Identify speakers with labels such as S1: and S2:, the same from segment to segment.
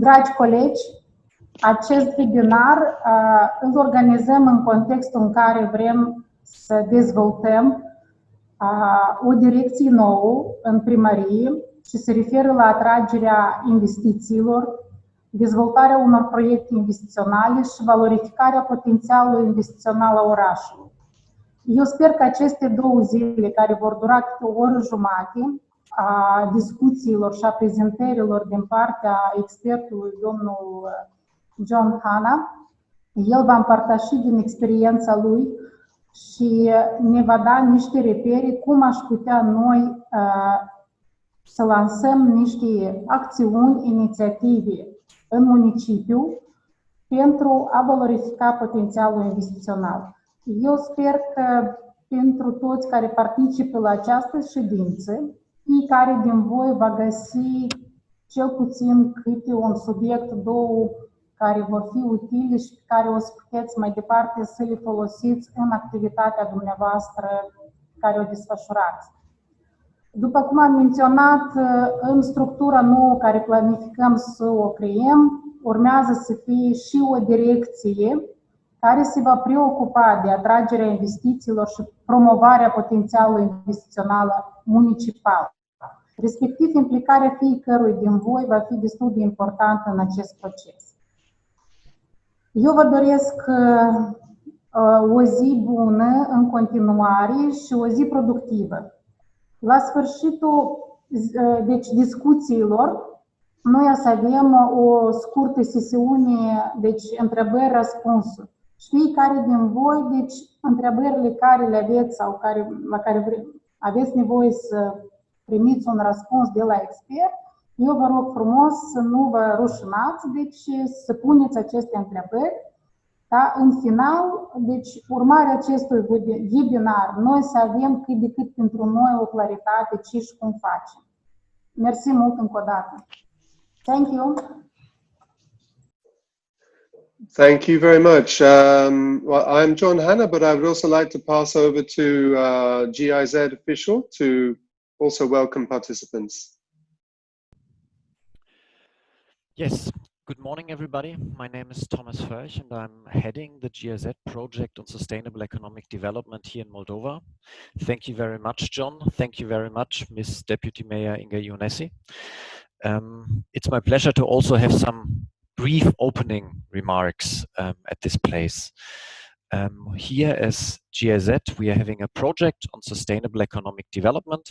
S1: Dragi colegi, acest webinar îl organizăm în contextul în care vrem să dezvoltăm o direcție nouă în primărie și se referă la atragerea investițiilor, dezvoltarea unor proiecte investiționale și valorificarea potențialului investițional a orașului. Eu sper că aceste 2 zile, care vor dura câte o oră jumate, a discuțiilor și a prezentărilor din partea expertului domnul John Hanna, el va împărtăși din experiența lui și ne va da niște repere cum aș putea noi să lansăm niște acțiuni, inițiative în municipiu pentru a valorifica potențialul investițional. Eu sper că pentru toți care participă la această ședință, fiecare din voi va găsi cel puțin câte un subiect, 2, care vor fi utile și care o să puteți mai departe să le folosiți în activitatea dumneavoastră care o desfășurați. După cum am menționat, în structura nouă care planificăm să o creăm, urmează să fie și o direcție care se va preocupa de atragerea investițiilor și promovarea potențialului investițional municipal. Respectiv, implicarea fiecărui din voi va fi destul de importantă în acest proces. Eu vă doresc o zi bună în continuare și o zi productivă. La sfârșitul discuțiilor, noi o să avem o scurtă sesiune, întrebări-răspunsuri. Și fiecare din voi, întrebările care le aveți sau la care aveți nevoie să primiți un răspuns de la expert, eu vă rog frumos să nu vă rușinați, să puneți aceste întrebări, ca în final, urmarea acestui webinar, noi să avem cât de cât pentru noi o claritate ce și cum facem. Mersi mult încă o dată. Thank you.
S2: Thank you very much. Well, I'm John Hanna, but I would also like to pass over to GIZ official to also welcome participants.
S3: Yes, good morning everybody. My name is Thomas Foerch and I'm heading the GIZ project on sustainable economic development here in Moldova. Thank you very much, John. Thank you very much, Ms. Deputy Mayor Inga Ionesii. It's my pleasure to also have some brief opening remarks at this place. Here as GIZ, we are having a project on sustainable economic development,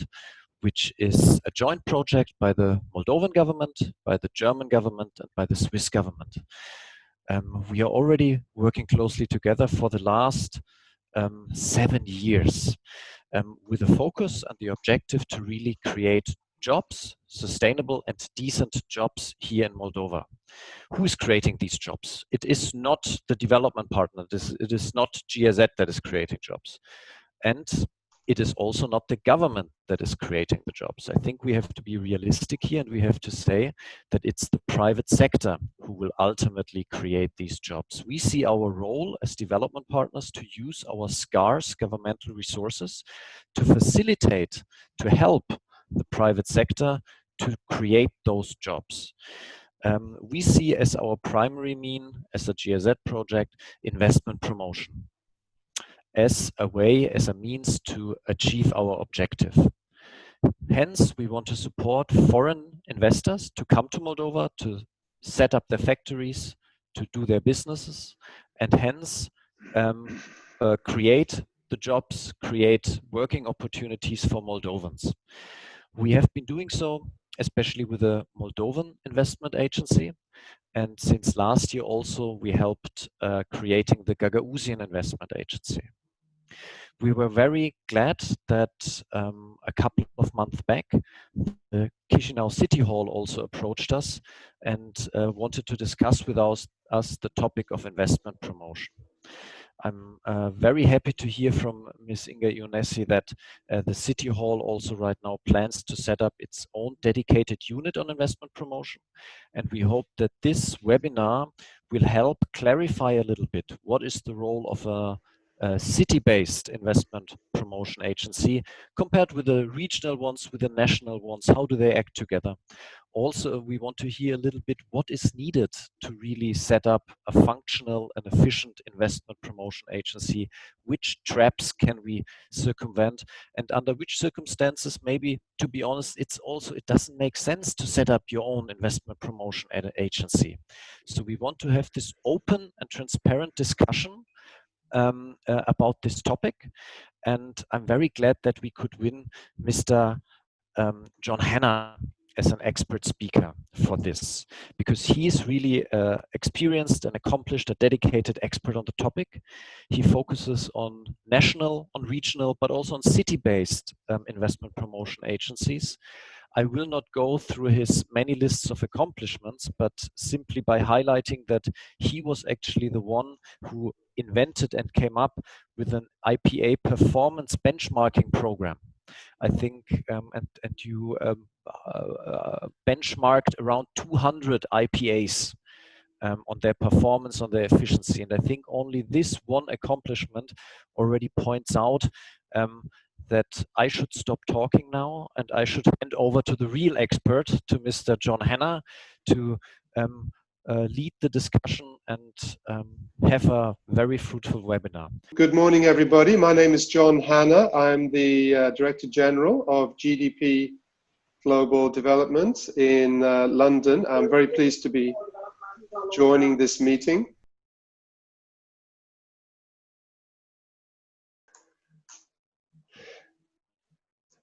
S3: which is a joint project by the Moldovan government, by the German government, and by the Swiss government. We are already working closely together for the last 7 years with a focus and the objective to really create jobs, sustainable and decent jobs here in Moldova. Who is creating these jobs? It is not the development partner. It is not GIZ that is creating jobs. And it is also not the government that is creating the jobs. I think we have to be realistic here and we have to say that it's the private sector who will ultimately create these jobs. We see our role as development partners to use our scarce governmental resources to facilitate, to help the private sector to create those jobs. We see as our primary mean, as a GIZ project, investment promotion as a way, as a means to achieve our objective. Hence, we want to support foreign investors to come to Moldova, to set up their factories, to do their businesses, and hence create the jobs, create working opportunities for Moldovans. We have been doing so, especially with the Moldovan Investment Agency, and since last year also we helped creating the Gagauzian Investment Agency. We were very glad that a couple of months back, the Chisinau City Hall also approached us and wanted to discuss with us the topic of investment promotion. I'm very happy to hear from Ms. Inga Ionesii that the City Hall also right now plans to set up its own dedicated unit on investment promotion. And we hope that this webinar will help clarify a little bit what is the role of a city-based investment promotion agency compared with the regional ones, with the national ones? How do they act together? Also, we want to hear a little bit what is needed to really set up a functional and efficient investment promotion agency. Which traps can we circumvent, and under which circumstances, maybe, to be honest, it doesn't make sense to set up your own investment promotion agency. So we want to have this open and transparent discussion about this topic, and I'm very glad that we could win Mr. John Hanna as an expert speaker for this, because he is really experienced and accomplished, a dedicated expert on the topic. He focuses on national, on regional, but also on city-based investment promotion agencies. I will not go through his many lists of accomplishments, but simply by highlighting that he was actually the one who invented and came up with an IPA performance benchmarking program. I think, and you benchmarked around 200 IPAs on their performance, on their efficiency. And I think only this one accomplishment already points out that I should stop talking now and I should hand over to the real expert, to Mr. John Hanna, to lead the discussion and have a very fruitful webinar.
S2: Good morning, everybody. My name is John Hanna. I'm the Director General of GDP Global Development in London. I'm very pleased to be joining this meeting.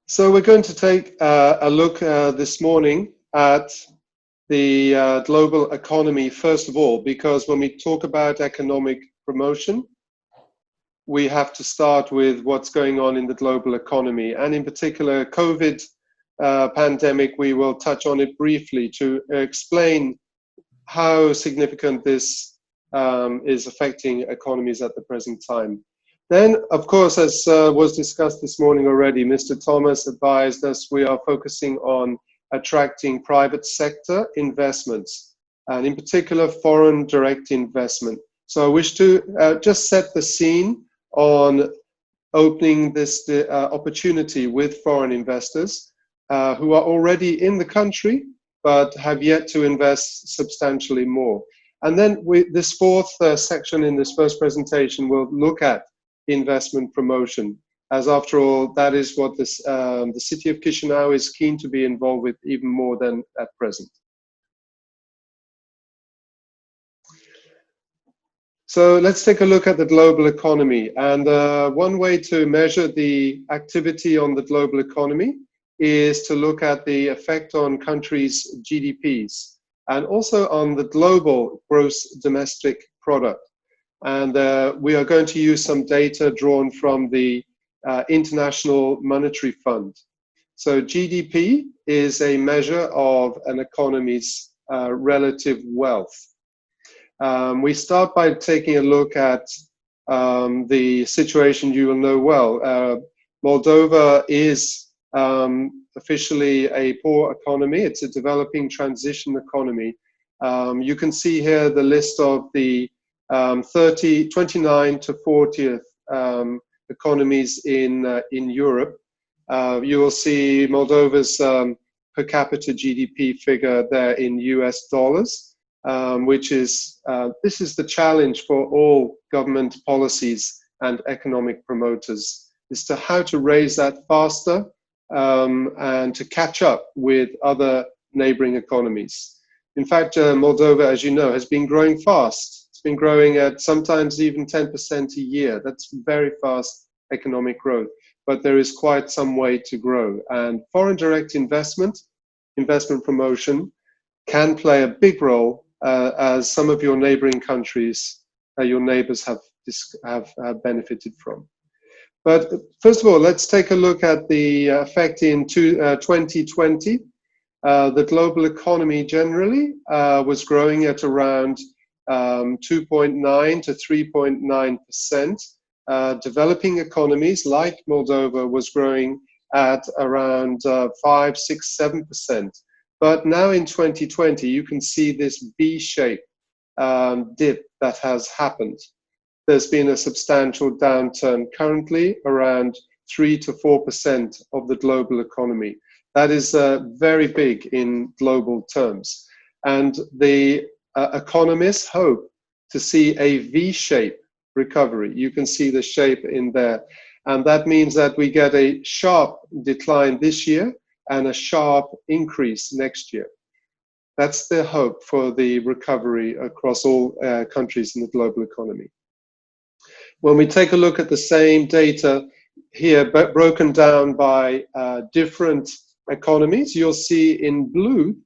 S2: So we're going to take a look this morning at the global economy, first of all, because when we talk about economic promotion, we have to start with what's going on in the global economy, and in particular, COVID pandemic. We will touch on it briefly to explain how significant this is affecting economies at the present time. Then, of course, as was discussed this morning already, Mr. Thomas advised us we are focusing on attracting private sector investments, and in particular foreign direct investment. So I wish to just set the scene on opening this opportunity with foreign investors who are already in the country but have yet to invest substantially more. And then this fourth section in this first presentation will look at investment promotion, as after all, that is what the city of Chisinau is keen to be involved with even more than at present. So let's take a look at the global economy. And one way to measure the activity on the global economy is to look at the effect on countries' GDPs and also on the global gross domestic product. And we are going to use some data drawn from the International Monetary Fund. So GDP is a measure of an economy's relative wealth. We start by taking a look at the situation you will know well. Moldova is officially a poor economy. It's a developing transition economy. You can see here the list of the 29 to 40th economies in Europe. You will see Moldova's per capita GDP figure there in US dollars, which is, this is the challenge for all government policies and economic promoters, is to how to raise that faster and to catch up with other neighboring economies. In fact, Moldova, as you know, has been growing fast. It's been growing at sometimes even 10% a year. That's very fast economic growth, but there is quite some way to grow. And foreign direct investment, investment promotion, can play a big role as some of your neighboring countries, your neighbors have benefited from. But first of all, let's take a look at the effect in 2020. The global economy generally was growing at around 2.9 to 3.9%. Developing economies like Moldova was growing at around 5, 6, 7%. But now in 2020, you can see this V-shaped dip that has happened. there's been a substantial downturn, currently around 3 to 4% of the global economy. That is very big in global terms. And the economists hope to see a V-shape recovery. You can see the shape in there. And that means that we get a sharp decline this year and a sharp increase next year. That's the hope for the recovery across all countries in the global economy. When we take a look at the same data here, but broken down by different economies, you'll see in blue,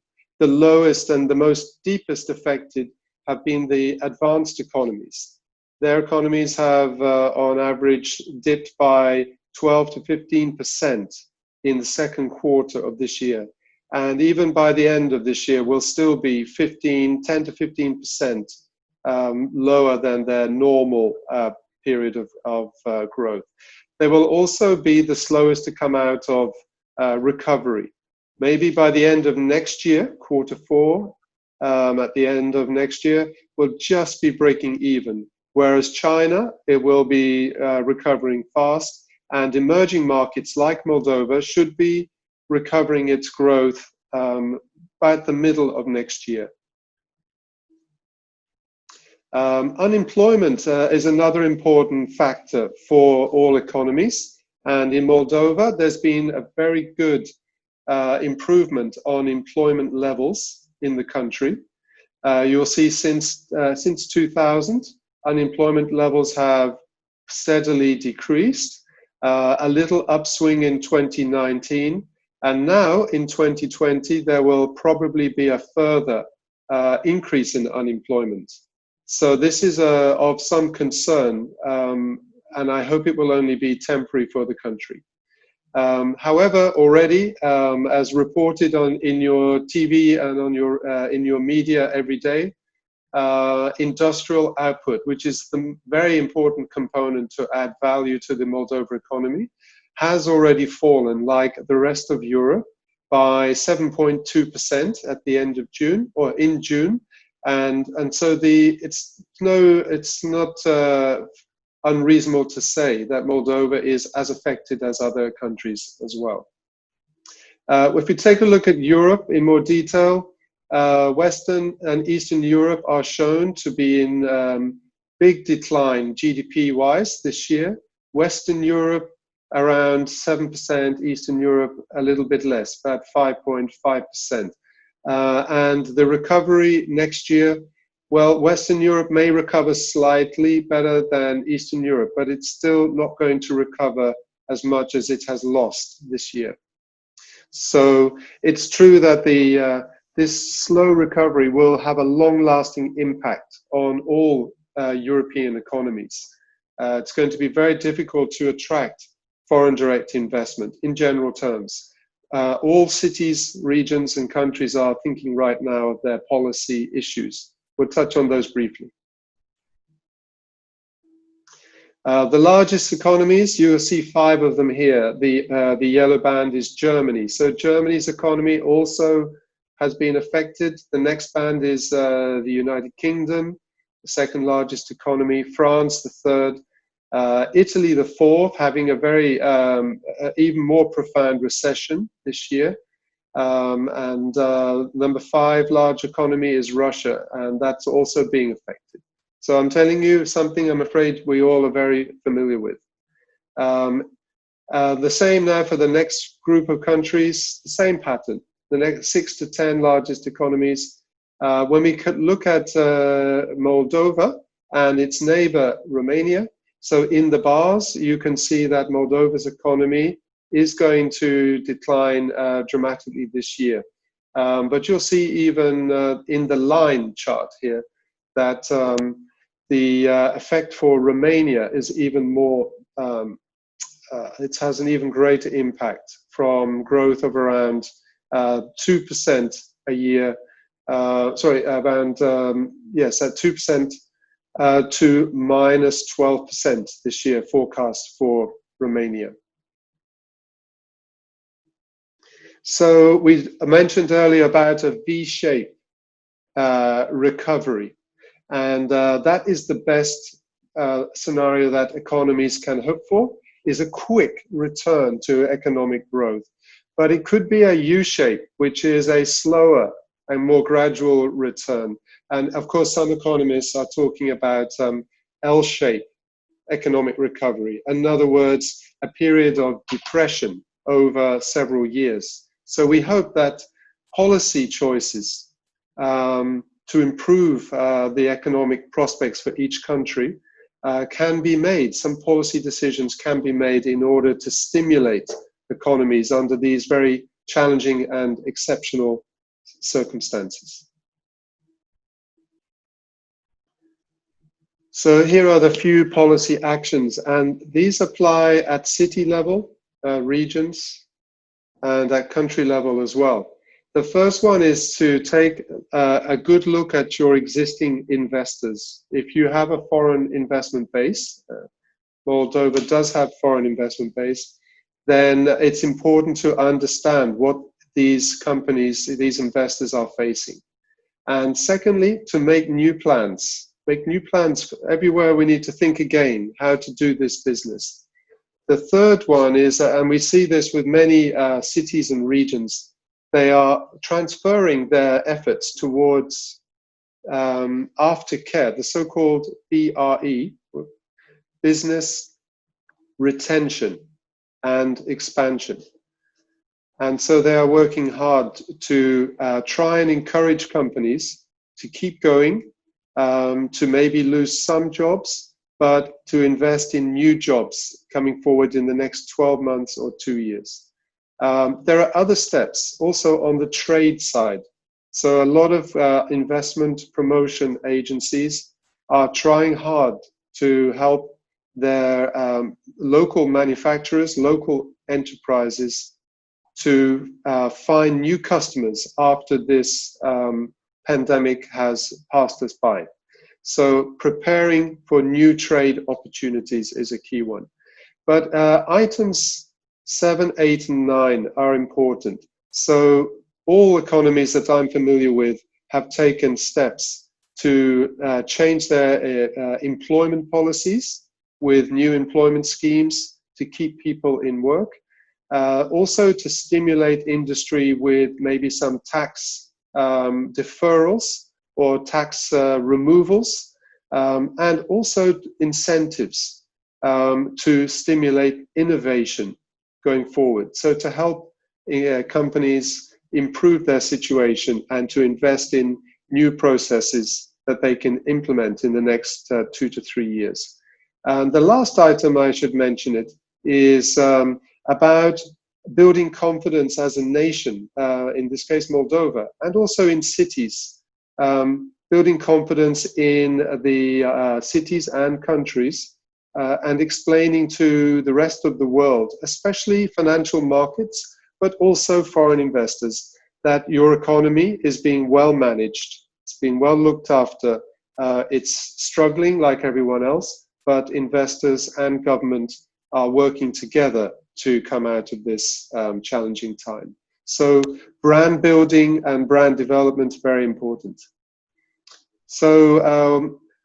S2: the lowest and the most deepest affected have been the advanced economies. Their economies have, on average, dipped by 12 to 15% in the second quarter of this year. And even by the end of this year, will still be 10 to 15% lower than their normal period of growth. They will also be the slowest to come out of recovery. Maybe by the end of next year, quarter four, at the end of next year, will just be breaking even. Whereas China, it will be recovering fast, and emerging markets like Moldova should be recovering its growth by the middle of next year. Unemployment is another important factor for all economies, and in Moldova there's been a very good improvement on employment levels in the country. You'll see since 2000, unemployment levels have steadily decreased, a little upswing in 2019, and now in 2020 there will probably be a further increase in unemployment. So this is of some concern, and I hope it will only be temporary for the country. However, already, as reported in your TV and on in your media every day, industrial output, which is the very important component to add value to the Moldova economy, has already fallen, like the rest of Europe, by 7.2% at the end of June, or in June. And so it's not unreasonable to say that Moldova is as affected as other countries as well. If we take a look at Europe in more detail, Western and Eastern Europe are shown to be in big decline GDP-wise this year. Western Europe around 7%, Eastern Europe a little bit less, about 5.5%. And the recovery next year, well, Western Europe may recover slightly better than Eastern Europe, but it's still not going to recover as much as it has lost this year. So it's true that this slow recovery will have a long-lasting impact on all European economies. It's going to be very difficult to attract foreign direct investment in general terms. All cities, regions, and countries are thinking right now of their policy issues. We'll touch on those briefly. The largest economies, you will see 5 of them here. The yellow band is Germany. So Germany's economy also has been affected. The next band is the United Kingdom, the second largest economy, France, the third, Italy, the fourth, having a very even more profound recession this year. And number 5 large economy is Russia, and that's also being affected. So I'm telling you something I'm afraid we all are very familiar with. The same now for the next group of countries, the same pattern. The next 6 to 10 largest economies. When we look at Moldova and its neighbor Romania, so in the bars, you can see that Moldova's economy is going to decline dramatically this year. But you'll see even in the line chart here that the effect for Romania is even more, it has an even greater impact from growth of around 2% a year, around, yes, at 2% to minus 12% this year forecast for Romania. So we mentioned earlier about a V-shape recovery, and that is the best scenario that economies can hope for is a quick return to economic growth. But it could be a U-shape, which is a slower and more gradual return. And of course, some economists are talking about L-shape economic recovery. In other words, a period of depression over several years. So we hope that policy choices to improve the economic prospects for each country can be made. Some policy decisions can be made in order to stimulate economies under these very challenging and exceptional circumstances. So here are the few policy actions, and these apply at city level, regions, and at country level as well. The first one is to take a good look at your existing investors. If you have a foreign investment base, Moldova does have foreign investment base, then it's important to understand what these companies, these investors are facing. And secondly, to make new plans. Make new plans everywhere. We need to think again how to do this business. The third one is, and we see this with many cities and regions, they are transferring their efforts towards aftercare, the so-called BRE, business retention and expansion. And so they are working hard to try and encourage companies to keep going, to maybe lose some jobs, but to invest in new jobs coming forward in the next 12 months or 2 years. There are other steps also on the trade side. So a lot of investment promotion agencies are trying hard to help their local manufacturers, local enterprises to find new customers after this pandemic has passed us by. So preparing for new trade opportunities is a key one. But items 7, 8, and 9 are important. So all economies that I'm familiar with have taken steps to change their employment policies with new employment schemes to keep people in work. Also to stimulate industry with maybe some tax deferrals or tax removals, and also incentives to stimulate innovation going forward. So to help companies improve their situation and to invest in new processes that they can implement in the next 2 to 3 years. And the last item I should mention it is about building confidence as a nation, in this case Moldova, and also in cities, building confidence in the cities and countries, and explaining to the rest of the world, especially financial markets, but also foreign investors, that your economy is being well managed, it's being well looked after, it's struggling like everyone else, but investors and government are working together to come out of this challenging time. So brand building and brand development is very important. So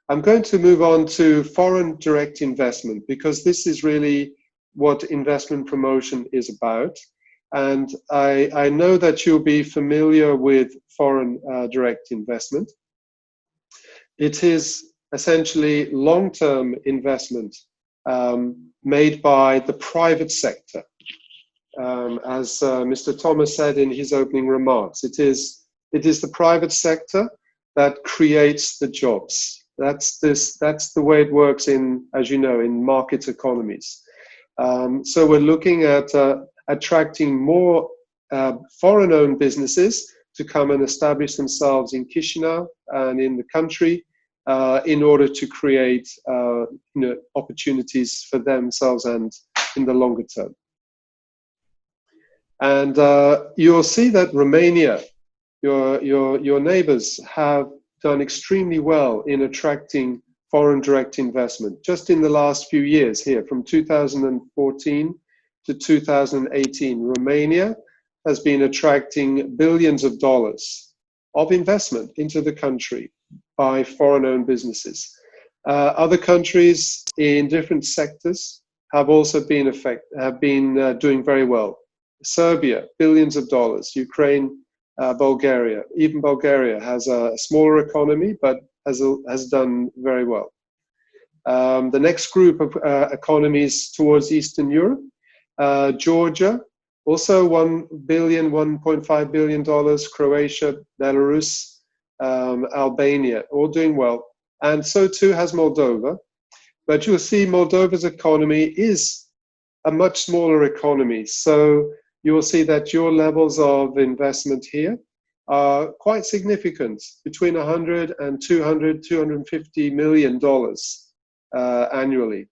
S2: I'm going to move on to foreign direct investment, because this is really what investment promotion is about. And I know that you'll be familiar with foreign direct investment. It is essentially long-term investment made by the private sector. As Mr. Thomas said in his opening remarks, it is the private sector that creates the jobs. That's the way it works in, as you know, in market economies. So we're looking at attracting more foreign-owned businesses to come and establish themselves in Chisinau and in the country, in order to create opportunities for themselves and in the longer term. And you'll see that Romania, your neighbors, have done extremely well in attracting foreign direct investment. Just in the last few years here, from 2014 to 2018, Romania has been attracting billions of dollars of investment into the country by foreign-owned businesses. Other countries in different sectors have also been doing very well. Serbia, billions of dollars. Ukraine, Bulgaria. Even Bulgaria has a smaller economy, but has done very well. The next group of economies towards Eastern Europe, Georgia, also $1.5 billion, Croatia, Belarus, Albania, all doing well. And so too has Moldova. But you'll see Moldova's economy is a much smaller economy. So you will see that your levels of investment here are quite significant, between $100 and $250 million annually.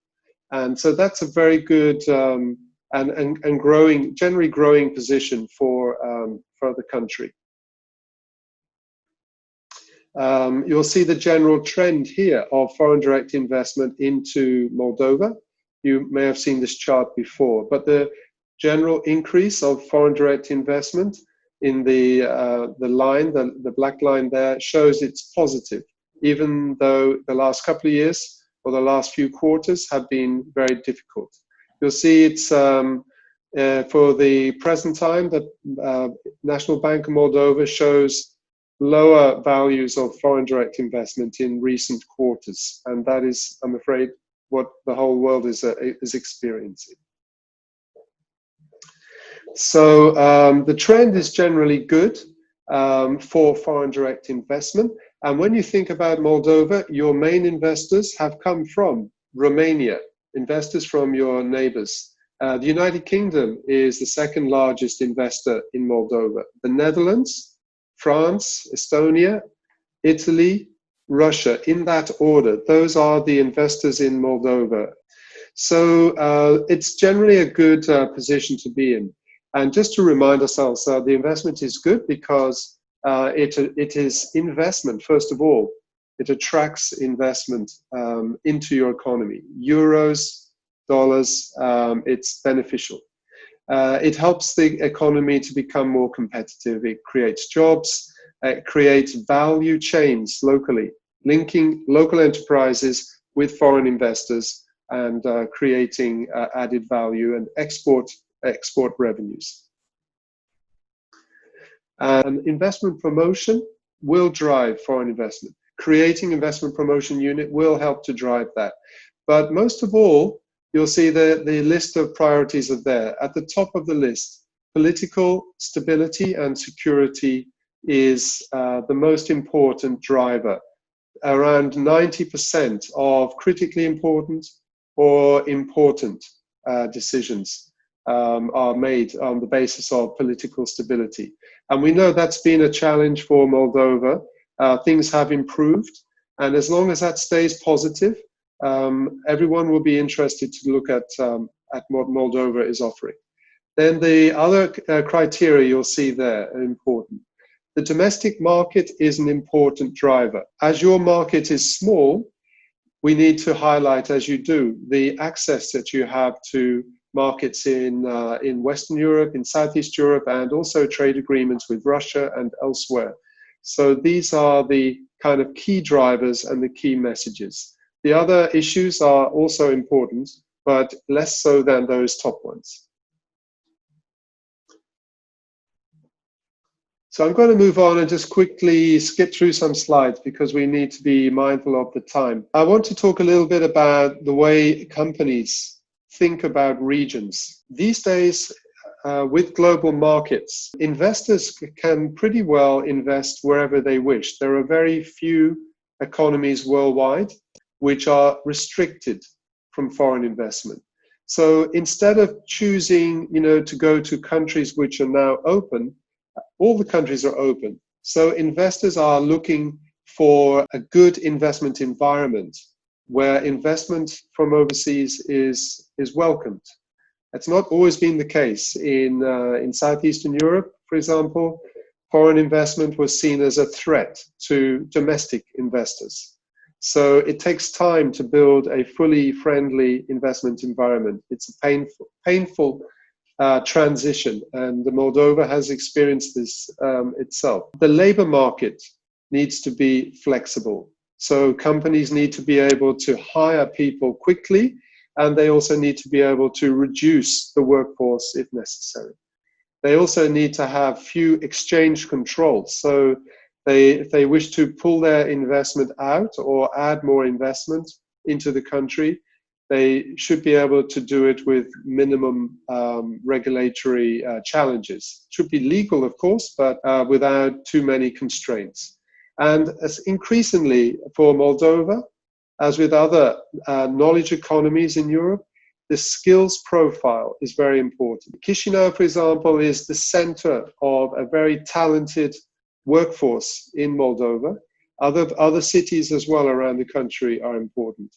S2: And so that's a very good and growing, generally growing position for the country. You'll see the general trend here of foreign direct investment into Moldova. You may have seen this chart before, but the general increase of foreign direct investment in the line, the black line there, shows it's positive, even though the last couple of years or the last few quarters have been very difficult. You'll see it's for the present time that National Bank of Moldova shows lower values of foreign direct investment in recent quarters, and that is, I'm afraid, what the whole world is experiencing. So the trend is generally good for foreign direct investment. And when you think about Moldova, your main investors have come from Romania, investors from your neighbors. The United Kingdom is the second largest investor in Moldova. The Netherlands, France, Estonia, Italy, Russia, in that order. Those are the investors in Moldova. So it's generally a good position to be in. And just to remind ourselves, the investment is good because it is investment, first of all. It attracts investment into your economy. Euros, dollars, it's beneficial. It helps the economy to become more competitive. It creates jobs, it creates value chains locally, linking local enterprises with foreign investors and creating added value and export revenues. And investment promotion will drive foreign investment. Creating investment promotion unit will help to drive that. But most of all, you'll see the list of priorities are there. At the top of the list, political stability and security is the most important driver. Around 90% of critically important or important decisions are made on the basis of political stability. And we know that's been a challenge for Moldova. Things have improved, and as long as that stays positive, everyone will be interested to look at what Moldova is offering. Then the other criteria you'll see there are important. The domestic market is an important driver. As your market is small, we need to highlight, as you do, the access that you have to markets in Western Europe, in Southeast Europe, and also trade agreements with Russia and elsewhere. So these are the kind of key drivers and the key messages. The other issues are also important, but less so than those top ones. So I'm going to move on and just quickly skip through some slides because we need to be mindful of the time. I want to talk a little bit about the way companies think about regions. These days, with global markets, investors can pretty well invest wherever they wish. There are very few economies worldwide which are restricted from foreign investment. So instead of choosing, to go to countries which are now open, all the countries are open. So investors are looking for a good investment environment where investment from overseas is welcomed. That's not always been the case. In Southeastern Europe, for example, foreign investment was seen as a threat to domestic investors. So it takes time to build a fully friendly investment environment. It's a painful transition, and Moldova has experienced this itself. The labor market needs to be flexible. So companies need to be able to hire people quickly, and they also need to be able to reduce the workforce if necessary. They also need to have few exchange controls. So if they wish to pull their investment out or add more investment into the country, they should be able to do it with minimum regulatory challenges. It should be legal, of course, but without too many constraints. And as increasingly for Moldova, as with other knowledge economies in Europe, the skills profile is very important. Chisinau, for example, is the center of a very talented workforce in Moldova. Other cities as well around the country are important.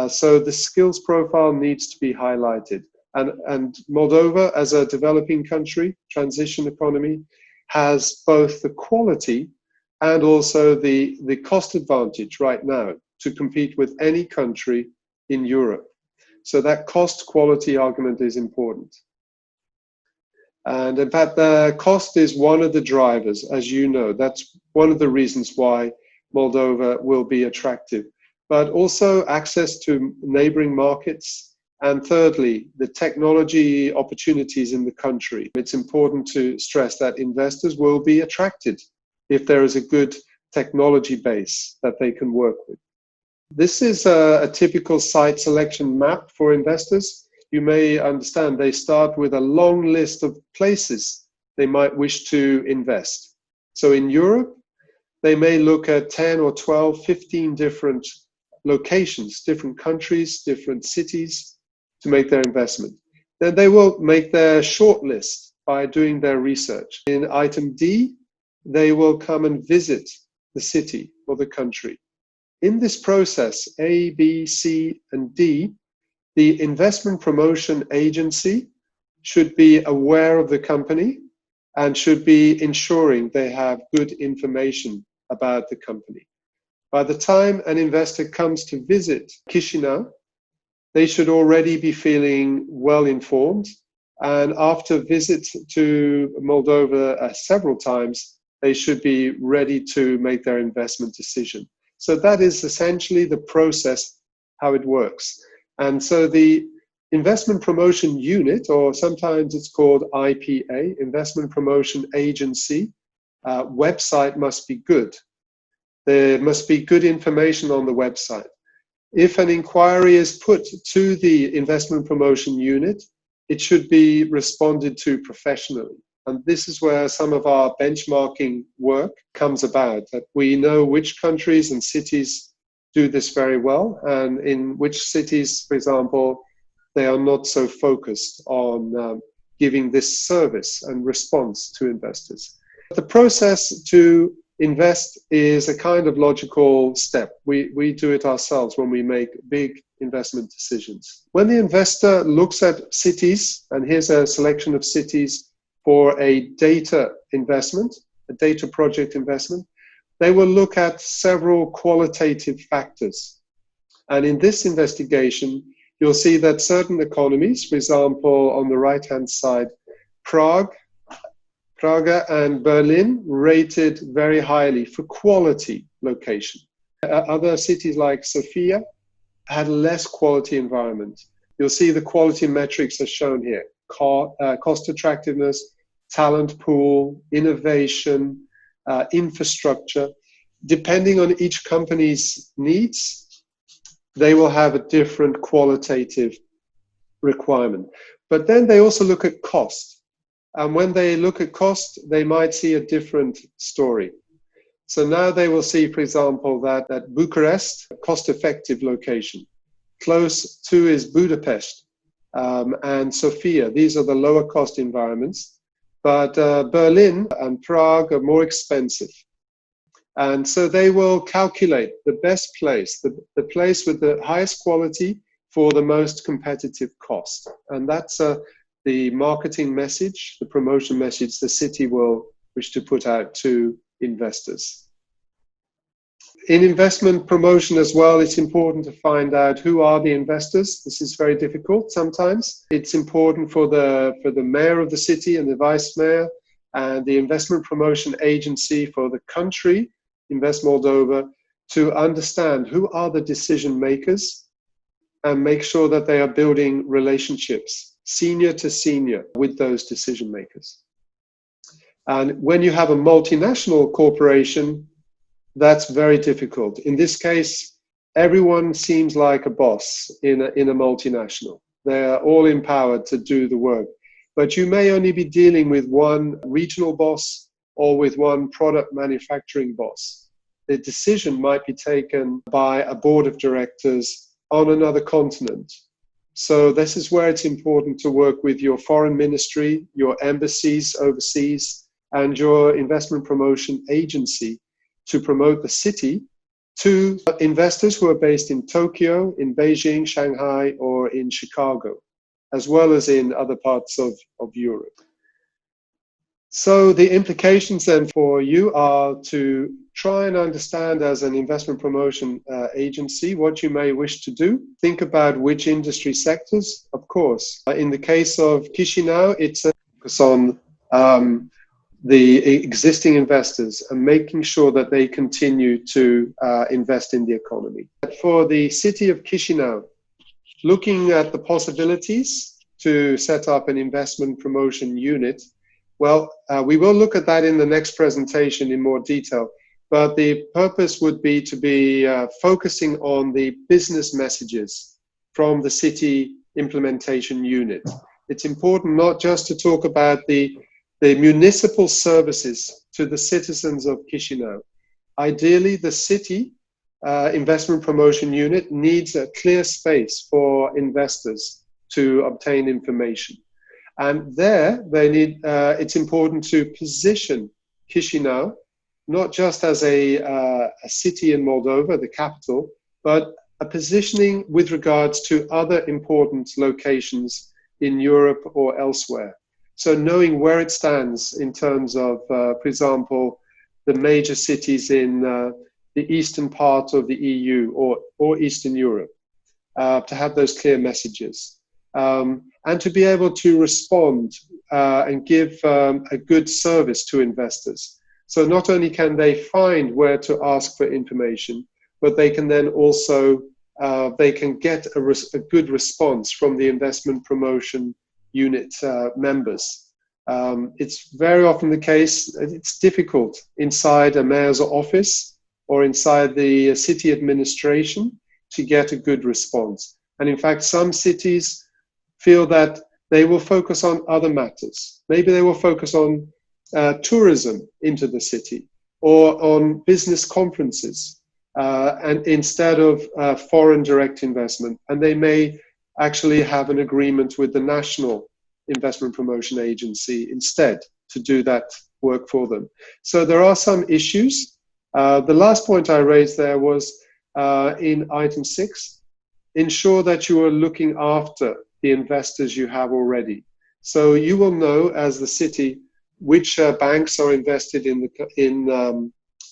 S2: So the skills profile needs to be highlighted. And Moldova, as a developing country, transition economy, has both the quality and also the cost advantage right now to compete with any country in Europe. So that cost-quality argument is important. And in fact, the cost is one of the drivers, as you know. That's one of the reasons why Moldova will be attractive. But also access to neighboring markets. And thirdly, the technology opportunities in the country. It's important to stress that investors will be attracted if there is a good technology base that they can work with. This is a typical site selection map for investors. You may understand they start with a long list of places they might wish to invest. So in Europe, they may look at 10 or 12, 15 different locations, different countries, different cities to make their investment. Then they will make their short list by doing their research. In item D, they will come and visit the city or the country. In this process, A, B, C, and D, the investment promotion agency should be aware of the company and should be ensuring they have good information about the company. By the time an investor comes to visit Chisinau, they should already be feeling well informed. And after visits to Moldova several times, they should be ready to make their investment decision. So that is essentially the process, how it works. And so the investment promotion unit, or sometimes it's called IPA, investment promotion agency, website must be good. There must be good information on the website. If an inquiry is put to the investment promotion unit, it should be responded to professionally. And this is where some of our benchmarking work comes about, that we know which countries and cities do this very well, and in which cities, for example, they are not so focused on giving this service and response to investors. The process to invest is a kind of logical step. We do it ourselves when we make big investment decisions. When the investor looks at cities, and here's a selection of cities for a data investment, a data project investment, they will look at several qualitative factors. And in this investigation, you'll see that certain economies, for example, on the right-hand side, Prague and Berlin rated very highly for quality location. Other cities like Sofia had less quality environment. You'll see the quality metrics are shown here. Cost attractiveness, talent pool, innovation, infrastructure. Depending on each company's needs, they will have a different qualitative requirement. But then they also look at cost. And when they look at cost, they might see a different story. So now they will see, for example, that Bucharest, a cost-effective location. Close to is Budapest and Sofia. These are the lower cost environments. But Berlin and Prague are more expensive. And so they will calculate the best place, the place with the highest quality for the most competitive cost. And that's the marketing message, the promotion message the city will wish to put out to investors. In investment promotion as well, it's important to find out who are the investors. This is very difficult sometimes. It's important for the mayor of the city and the vice mayor and the investment promotion agency for the country, Invest Moldova, to understand who are the decision makers and make sure that they are building relationships, senior to senior, with those decision makers. And when you have a multinational corporation, that's very difficult. In this case, everyone seems like a boss in a multinational. They are all empowered to do the work. But you may only be dealing with one regional boss or with one product manufacturing boss. The decision might be taken by a board of directors on another continent. So this is where it's important to work with your foreign ministry, your embassies overseas, and your investment promotion agency to promote the city to investors who are based in Tokyo, in Beijing, Shanghai, or in Chicago, as well as in other parts of Europe. So the implications then for you are to try and understand as an investment promotion agency what you may wish to do. Think about which industry sectors, of course. In the case of Chisinau, it's a focus on the existing investors and making sure that they continue to invest in the economy. For the city of Chisinau, looking at the possibilities to set up an investment promotion unit, well, we will look at that in the next presentation in more detail, but the purpose would be to be focusing on the business messages from the city implementation unit. It's important not just to talk about the municipal services to the citizens of Chisinau. Ideally, the city investment promotion unit needs a clear space for investors to obtain information. And there, they need. It's important to position Chisinau not just as a city in Moldova, the capital, but a positioning with regards to other important locations in Europe or elsewhere. So knowing where it stands in terms of, for example, the major cities in the eastern part of the EU or Eastern Europe, to have those clear messages. And to be able to respond and give a good service to investors. So not only can they find where to ask for information, but they can then also, they can get a good response from the investment promotion unit members. It's very often the case, it's difficult inside a mayor's office or inside the city administration to get a good response. And in fact, some cities feel that they will focus on other matters. Maybe they will focus on tourism into the city or on business conferences and instead of foreign direct investment. And they may actually have an agreement with the national investment promotion agency instead to do that work for them. So there are some issues. The last point I raised there was in item 6, ensure that you are looking after the investors you have already. So you will know as the city which banks are invested in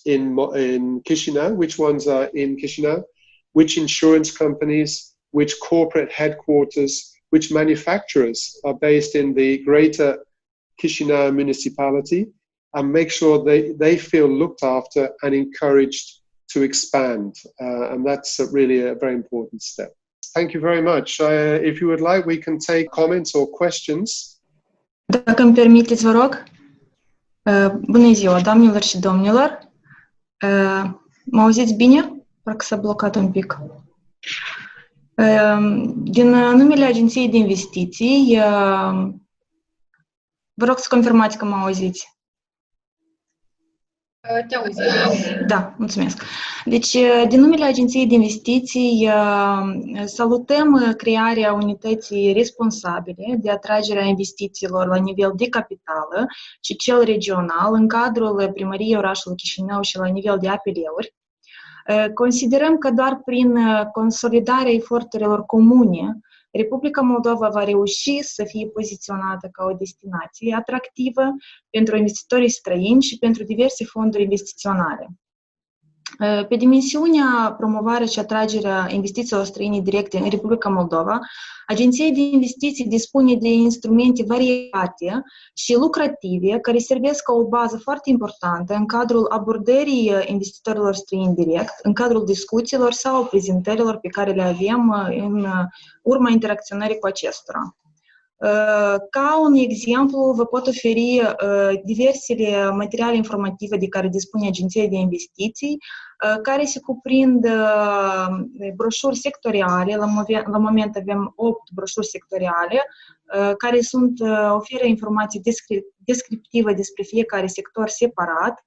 S2: Chisinau, which ones are in Chisinau, which insurance companies, which corporate headquarters, which manufacturers are based in the greater Chisinau municipality, and make sure they feel looked after and encouraged to expand. And that's really a very important step. Thank you very much. If you would like, we can take comments or questions.
S4: Dacă îmi permiteți, vă rog. Bună ziua, doamnelor și domnilor. Mă auziți bine? Parcă s-a blocat un pic. Din numele Agenției de Investiții, vă rog să confirmați că mă auziți.
S5: Te auzi.
S4: Da, mulțumesc. Deci, din numele Agenției de Investiții, salutăm crearea unității responsabile de atragerea investițiilor la nivel de capitală și cel regional în cadrul Primăriei orașului Chisinau și la nivel de APL-uri. Considerăm că doar prin consolidarea eforturilor comune, Republica Moldova va reuși să fie poziționată ca o destinație atractivă pentru investitorii străini și pentru diverse fonduri investiționale. Pe dimensiunea promovarea și atragerea investițiilor străine directe în Republica Moldova, Agenția de Investiții dispune de instrumente variate și lucrative care servesc ca o bază foarte importantă în cadrul abordării investitorilor străini direct, în cadrul discuțiilor sau prezentărilor pe care le avem în urma interacționării cu acestora. Ca un exemplu, vă pot oferi diversele materiale informative de care dispune Agenția de Investiții, care se cuprind broșuri sectoriale. La moment avem 8 broșuri sectoriale, care oferă informații descriptive despre fiecare sector separat,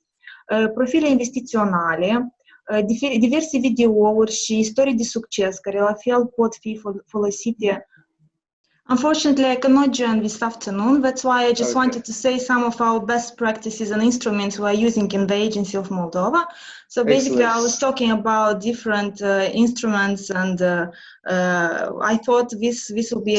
S4: profile investiționale, diverse videouri și istorii de succes, care la fel pot fi folosite. Unfortunately, I cannot join this afternoon. That's why I just wanted to say some of our best practices and instruments we are using in the Agency of Moldova. So basically, I was talking about different instruments, and I thought this will be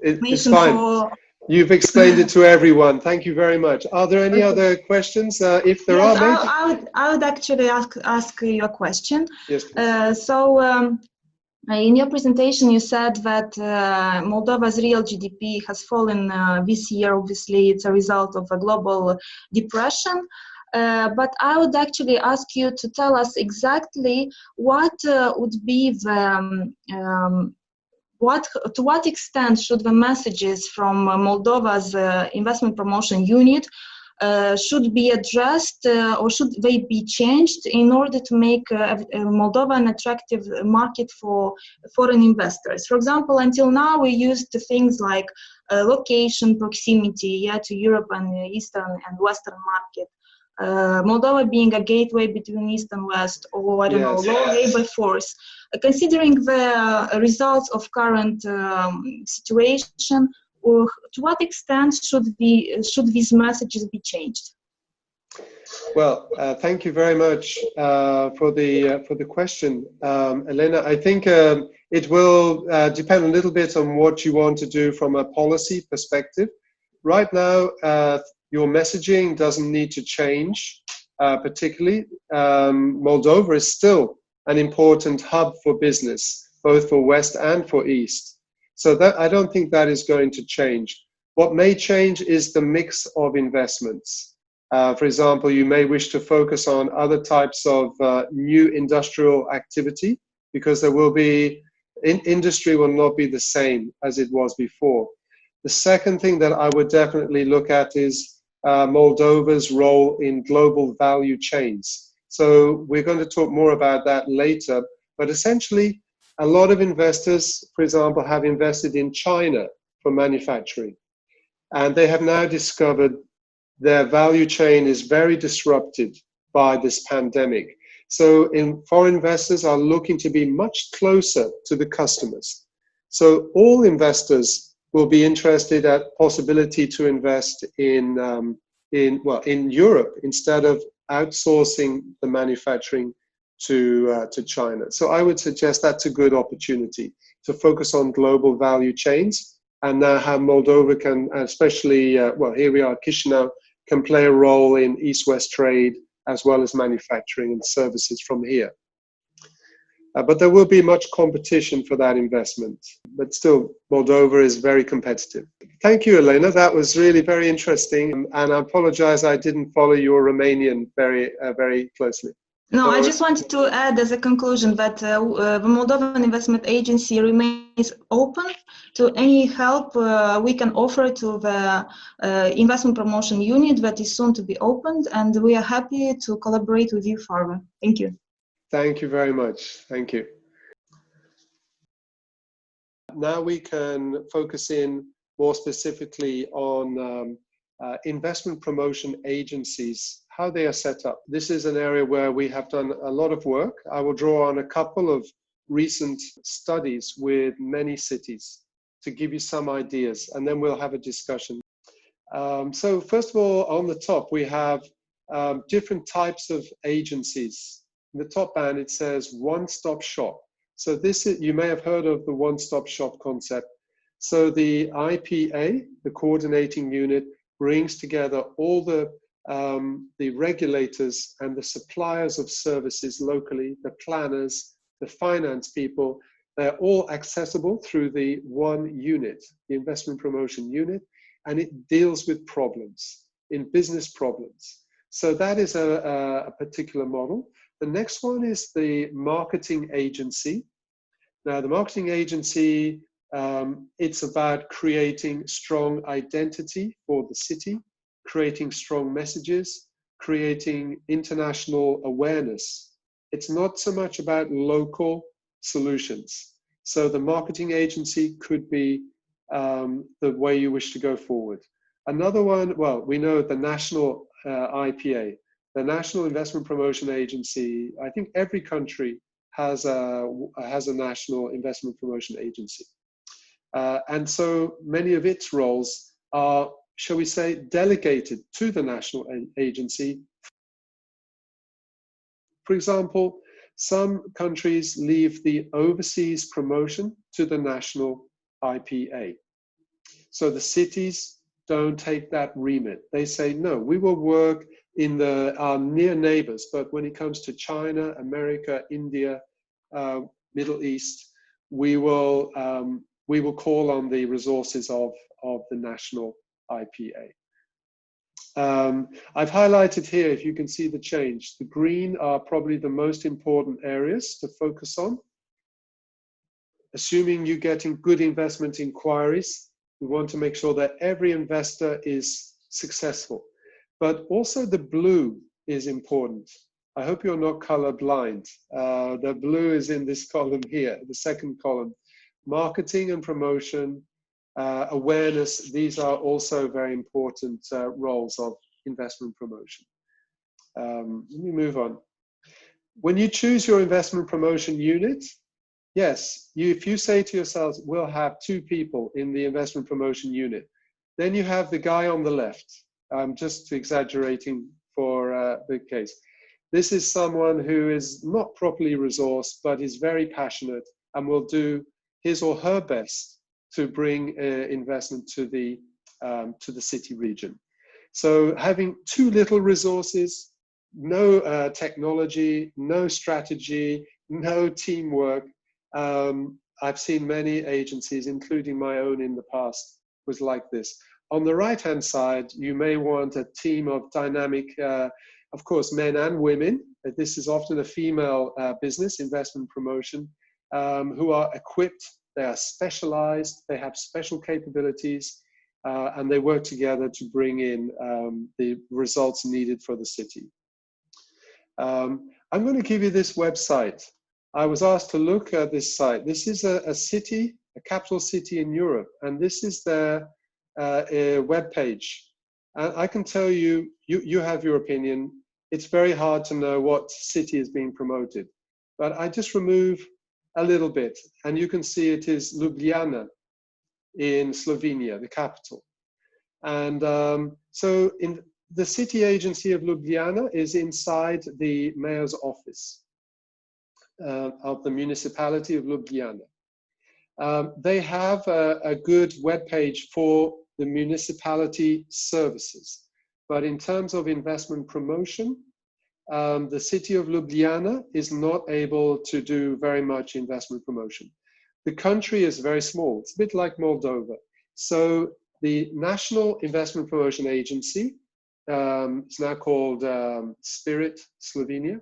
S2: It's fine. You've explained it to everyone. Thank you very much. Are there any other questions? If there are,
S4: I would actually ask you a question.
S2: Yes, please.
S4: In your presentation, you said that Moldova's real GDP has fallen this year. Obviously, it's a result of a global depression. But I would actually ask you to tell us exactly what would be to what extent should the messages from Moldova's investment promotion unit should be addressed or should they be changed in order to make Moldova an attractive market for foreign investors? For example, until now we used things like location, proximity, to Europe and Eastern and Western market. Moldova being a gateway between East and West, or low labor force. Considering the results of current situation, to what extent should these messages be changed?
S2: Well, thank you very much for the question, Elena. I think it will depend a little bit on what you want to do from a policy perspective. Right now, your messaging doesn't need to change particularly. Moldova is still an important hub for business, both for West and for East. So that I don't think that is going to change. What may change is the mix of investments. For example, you may wish to focus on other types of new industrial activity, because there will be, industry will not be the same as it was before. The second thing that I would definitely look at is Moldova's role in global value chains. So we're going to talk more about that later, but essentially a lot of investors, for example, have invested in China for manufacturing, and they have now discovered their value chain is very disrupted by this pandemic. So foreign investors are looking to be much closer to the customers. So all investors will be interested at possibility to invest in Europe instead of outsourcing the manufacturing to China. So I would suggest that's a good opportunity to focus on global value chains, and now how Moldova can, especially, here we are, Chisinau, can play a role in East-West trade as well as manufacturing and services from here. But there will be much competition for that investment. But still, Moldova is very competitive. Thank you, Elena. That was really very interesting. And I apologize I didn't follow your Romanian very closely.
S4: No, I just wanted to add as a conclusion that the Moldovan Investment Agency remains open to any help we can offer to the investment promotion unit that is soon to be opened, and we are happy to collaborate with you further. Thank you.
S2: Thank you very much. Thank you. Now we can focus in more specifically on investment promotion agencies, how they are set up. This is an area where we have done a lot of work. I will draw on a couple of recent studies with many cities to give you some ideas, and then we'll have a discussion. So first of all, on the top, we have different types of agencies. In the top band, it says one-stop shop. So this is, you may have heard of the one-stop shop concept. So the IPA, the coordinating unit, brings together all the the regulators and the suppliers of services locally, the planners, the finance people, they're all accessible through the one unit, the investment promotion unit, and it deals with problems, in business problems. So that is a particular model. The next one is the marketing agency. Now, the marketing agency, it's about creating strong identity for the city, creating strong messages, creating international awareness. It's not so much about local solutions. So the marketing agency could be the way you wish to go forward. Another one, well, we know the national IPA, the National Investment Promotion Agency. I think every country has a national investment promotion agency. And so many of its roles are, shall we say, delegated to the national agency. For example, some countries leave the overseas promotion to the national IPA. So the cities don't take that remit. They say, no, we will work in our near neighbors, but when it comes to China, America, India, Middle East, we will call on the resources of the national IPA. I've highlighted here, if you can see the change, the green are probably the most important areas to focus on. Assuming you're getting good investment inquiries, we want to make sure that every investor is successful. But also the blue is important. I hope you're not colorblind. The blue is in this column here, the second column. Marketing and promotion, awareness, these are also very important roles of investment promotion. Let me move on. When you choose your investment promotion unit, yes, if you say to yourselves, we'll have 2 people in the investment promotion unit, then you have the guy on the left. I'm just exaggerating for the case. This is someone who is not properly resourced, but is very passionate and will do his or her best to bring investment to the city region. So having too little resources, no technology, no strategy, no teamwork. I've seen many agencies, including my own in the past, was like this. On the right-hand side, you may want a team of dynamic, of course, men and women. This is often a female business, investment promotion, who are equipped, they are specialized, they have special capabilities, and they work together to bring in the results needed for the city. I'm going to give you this website. I was asked to look at this site. This is a city, a capital city in Europe, and this is their web page. And I can tell you, you have your opinion. It's very hard to know what city is being promoted, but I just remove a little bit, and you can see it is Ljubljana in Slovenia, the capital. And so in the city agency of Ljubljana is inside the mayor's office of the municipality of Ljubljana. They have a good web page for the municipality services, but in terms of investment promotion, the city of Ljubljana is not able to do very much investment promotion. The country is very small. It's a bit like Moldova. So the National Investment Promotion Agency, it's now called Spirit Slovenia.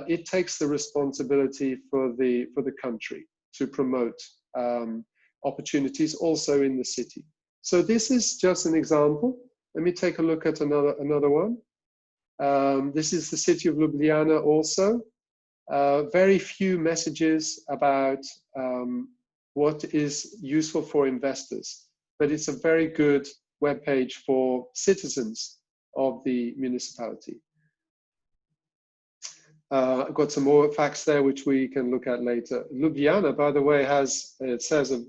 S2: It takes the responsibility for the country to promote opportunities also in the city. So this is just an example. Let me take a look at another one. This is the city of Ljubljana also. Very few messages about what is useful for investors, but it's a very good webpage for citizens of the municipality. I've got some more facts there which we can look at later. Ljubljana, by the way, has, it says, a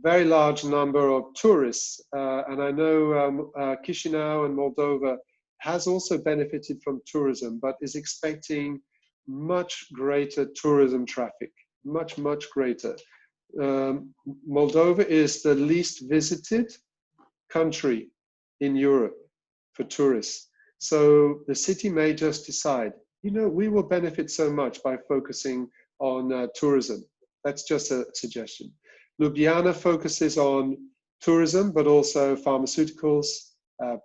S2: very large number of tourists, and I know Chisinau and Moldova has also benefited from tourism, but is expecting much greater tourism traffic, much greater. Moldova is the least visited country in Europe for tourists. So the city may just decide, you know, we will benefit so much by focusing on tourism. That's just a suggestion. Ljubljana focuses on tourism, but also pharmaceuticals,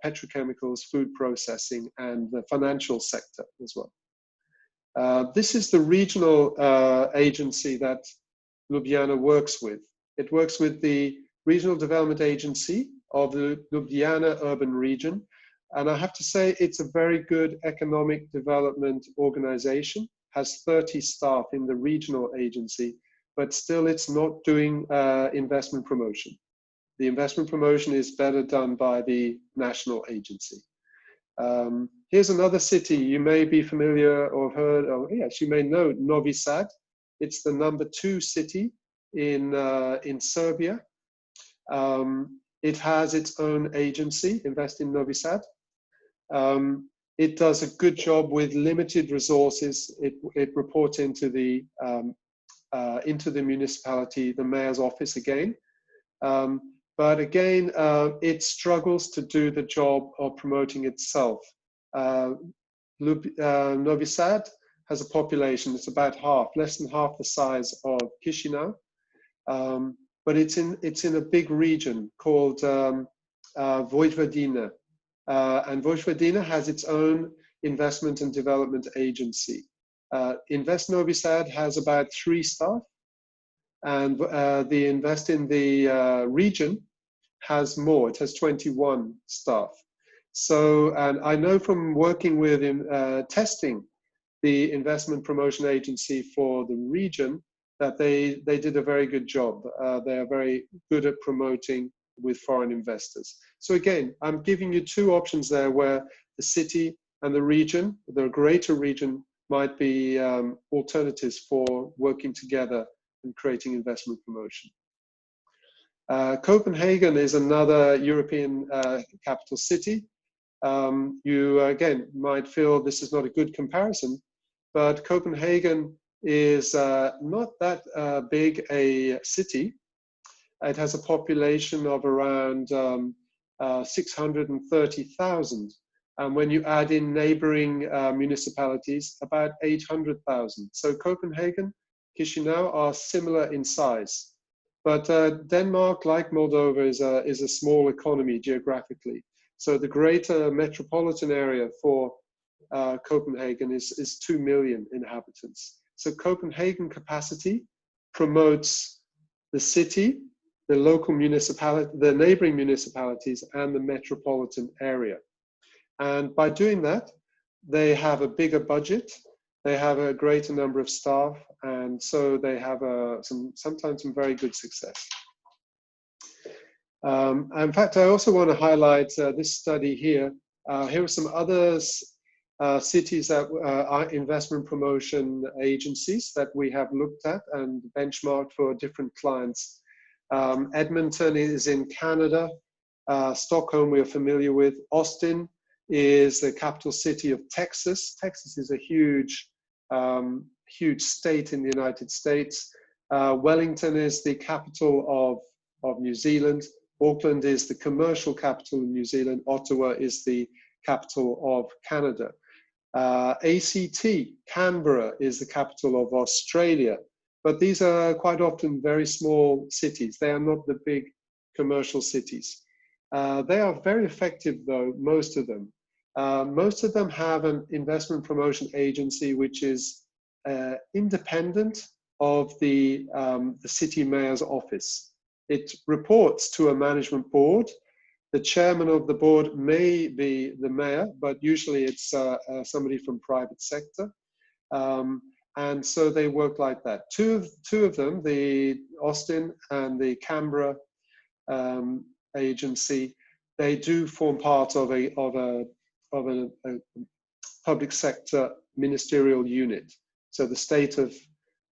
S2: petrochemicals, food processing, and the financial sector as well. This is the regional agency that Ljubljana works with. It works with the Regional Development Agency of the Ljubljana urban region. And I have to say, it's a very good economic development organization, has 30 staff in the regional agency, but still it's not doing investment promotion. The investment promotion is better done by the national agency. Here's another city you may be familiar or heard of. Yes, you may know Novi Sad. It's the #2 city in Serbia. It has its own agency, Invest in Novi Sad. It does a good job with limited resources. It reports into the municipality, the mayor's office again. But again, it struggles to do the job of promoting itself. Novi Sad has a population, it's about half, less than half the size of Chisinau. But it's in a big region called Vojvodina. And Vojvodina has its own investment and development agency. Invest Novi Sad has about 3 staff, and the Invest in the region has more. It has 21 staff. So, and I know from working with testing the investment promotion agency for the region that they did a very good job. They are very good at promoting with foreign investors. So again, I'm giving you 2 options there where the city and the region, the greater region, might be alternatives for working together and creating investment promotion. Copenhagen is another European capital city. You again might feel this is not a good comparison, but Copenhagen is not that big a city. It has a population of around 630,000. And when you add in neighboring municipalities, about 800,000. So Copenhagen, Chisinau are similar in size. But Denmark, like Moldova, is a small economy geographically. So the greater metropolitan area for Copenhagen is 2 million inhabitants. So Copenhagen capacity promotes the city, the local municipality, the neighboring municipalities, and the metropolitan area. And by doing that, they have a bigger budget, they have a greater number of staff, and so they have sometimes some very good success. In fact, I also want to highlight this study here. Here are some other cities that are investment promotion agencies that we have looked at and benchmarked for different clients. Edmonton is in Canada. Stockholm we are familiar with. Austin is the capital city of Texas. Texas is a huge state in the United States. Wellington is the capital of New Zealand. Auckland is the commercial capital of New Zealand. Ottawa is the capital of Canada. ACT, Canberra, is the capital of Australia. But these are quite often very small cities. They are not the big commercial cities. They are very effective, though, most of them. Most of them have an investment promotion agency which is independent of the city mayor's office. It reports to a management board. The chairman of the board may be the mayor, but usually it's somebody from private sector. And so they work like that. Two of them, the Austin and the Canberra agency, they do form part of a public sector ministerial unit. So the state of,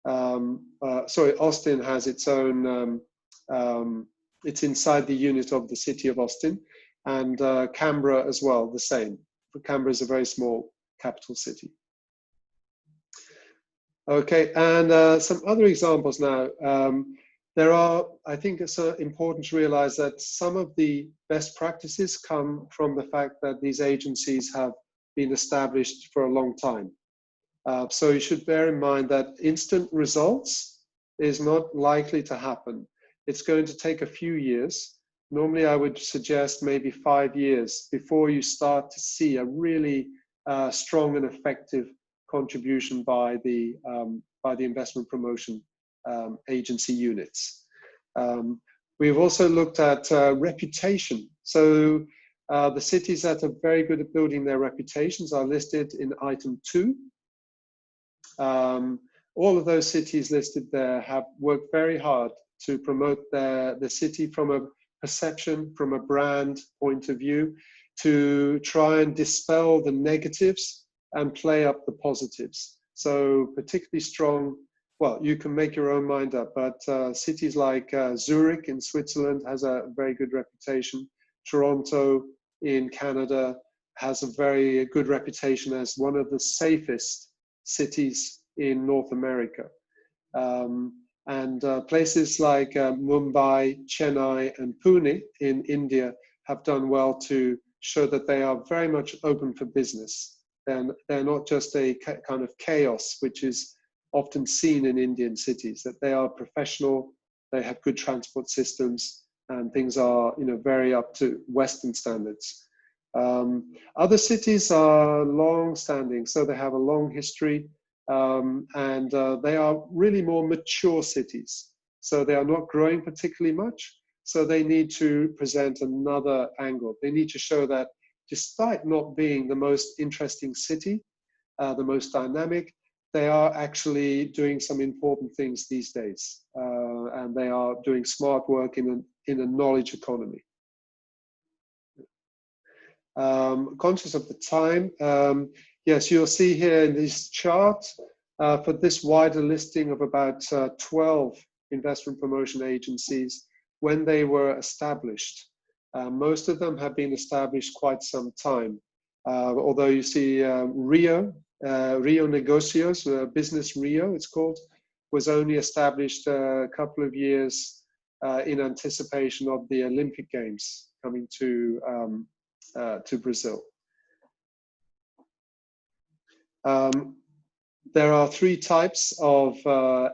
S2: Austin has its own, it's inside the unit of the city of Austin, and Canberra as well, the same. Canberra is a very small capital city. Okay, and some other examples now. There are, I think it's important to realize that some of the best practices come from the fact that these agencies have been established for a long time. So you should bear in mind that instant results is not likely to happen. It's going to take a few years. Normally, I would suggest maybe 5 years before you start to see a really strong and effective contribution by the investment promotion agency units. We've also looked at reputation. So the cities that are very good at building their reputations are listed in item 2. All of those cities listed there have worked very hard to promote the city from a perception, from a brand point of view, to try and dispel the negatives and play up the positives. So particularly strong, well, you can make your own mind up, but cities like Zurich in Switzerland has a very good reputation. Toronto in Canada has a very good reputation as one of the safest cities in North America. And places like Mumbai, Chennai, and Pune in India have done well to show that they are very much open for business. They're not just a kind of chaos, which is often seen in Indian cities, that they are professional, they have good transport systems, and things are, you know, very up to Western standards. Other cities are long-standing, so they have a long history, and they are really more mature cities. So they are not growing particularly much, so they need to present another angle. They need to show that despite not being the most interesting city, the most dynamic, they are actually doing some important things these days, and they are doing smart work in a knowledge economy. Conscious of the time, yes, you'll see here in this chart, for this wider listing of about 12 investment promotion agencies, when they were established. Most of them have been established quite some time, although you see Rio Negocios, Business Rio it's called, was only established a couple of years in anticipation of the Olympic Games coming to Brazil. There are 3 types of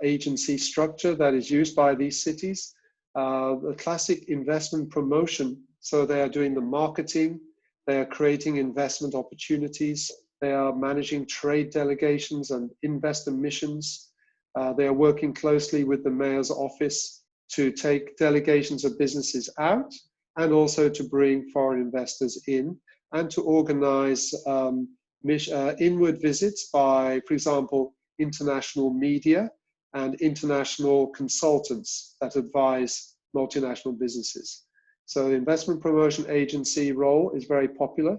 S2: agency structure that is used by these cities. The classic investment promotion, so they are doing the marketing, they are creating investment opportunities, they are managing trade delegations and investor missions. They are working closely with the mayor's office to take delegations of businesses out and also to bring foreign investors in and to organize inward visits by, for example, international media and international consultants that advise multinational businesses. So the investment promotion agency role is very popular.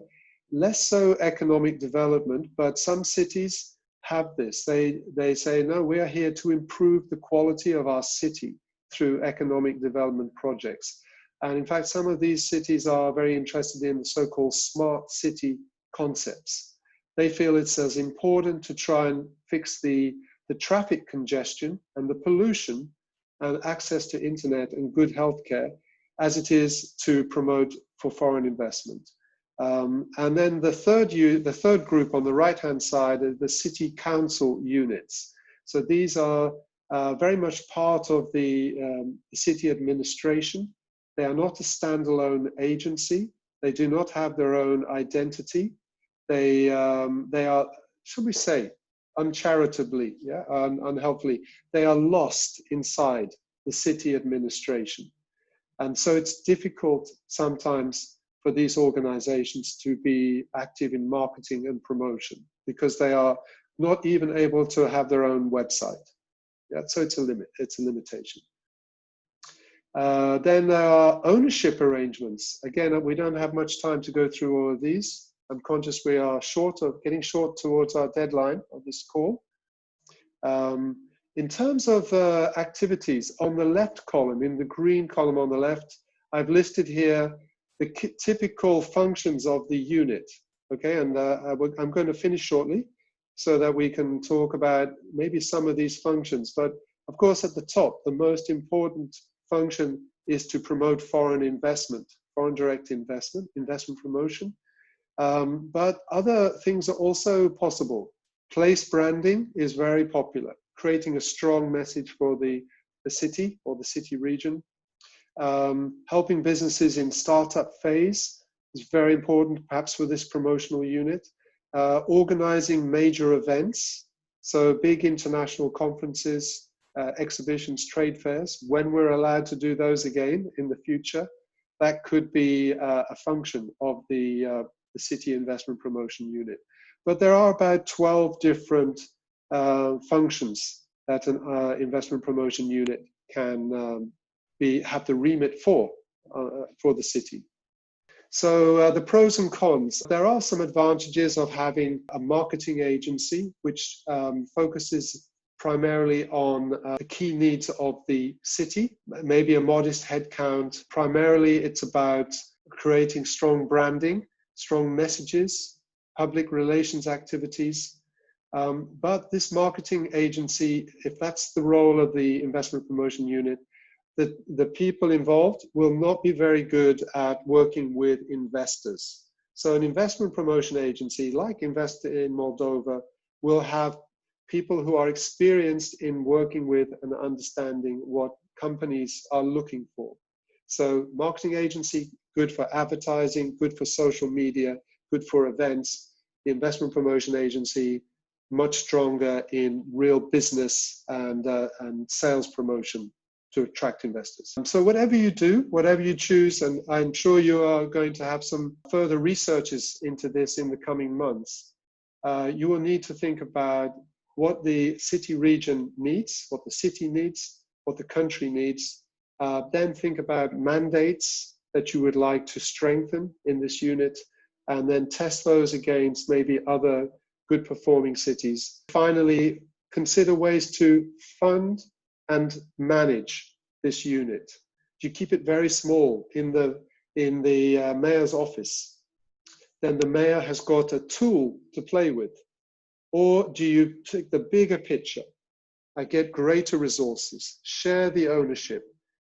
S2: Less so economic development, but some cities have this. They say, no, we are here to improve the quality of our city through economic development projects. And in fact, some of these cities are very interested in the so-called smart city concepts. They feel it's as important to try and fix the traffic congestion and the pollution and access to internet and good healthcare as it is to promote for foreign investment. And then the third group on the right-hand side are the city council units. So these are very much part of the city administration. They are not a standalone agency. They do not have their own identity. They are, should we say, uncharitably, unhelpfully, they are lost inside the city administration. And so it's difficult sometimes for these organizations to be active in marketing and promotion because they are not even able to have their own website. Yeah, so it's a limit, it's a limitation. Then there are ownership arrangements. Again, we don't have much time to go through all of these. I'm conscious we are getting short towards our deadline of this call. In terms of activities, on the left column, in the green column on the left, I've listed here the typical functions of the unit. Okay, and I'm going to finish shortly so that we can talk about maybe some of these functions. But of course, at the top, the most important function is to promote foreign investment, foreign direct investment, investment promotion. But other things are also possible. Place branding is very popular, creating a strong message for the city or the city region. Helping businesses in startup phase is very important, perhaps for this promotional unit. Organizing major events, so big international conferences, exhibitions, trade fairs, when we're allowed to do those again in the future, that could be a function of the city investment promotion unit. But there are about 12 different functions that an investment promotion unit can have the remit for the city. So the pros and cons. There are some advantages of having a marketing agency which focuses primarily on the key needs of the city, maybe a modest headcount. Primarily it's about creating strong branding, strong messages, public relations activities. But this marketing agency, if that's the role of the investment promotion unit, the people involved will not be very good at working with investors. So an investment promotion agency like Invest in Moldova will have people who are experienced in working with and understanding what companies are looking for. So marketing agency, good for advertising, good for social media, good for events. The investment promotion agency, much stronger in real business and sales promotion to attract investors. So whatever you do, whatever you choose, and I'm sure you are going to have some further researches into this in the coming months, you will need to think about what the city region needs, what the city needs, what the country needs. Then think about mandates that you would like to strengthen in this unit, and then test those against maybe other good performing cities. Finally, consider ways to fund and manage this unit. Do you keep it very small in the mayor's office? Then the mayor has got a tool to play with. Or do you take the bigger picture, get greater resources, share the ownership,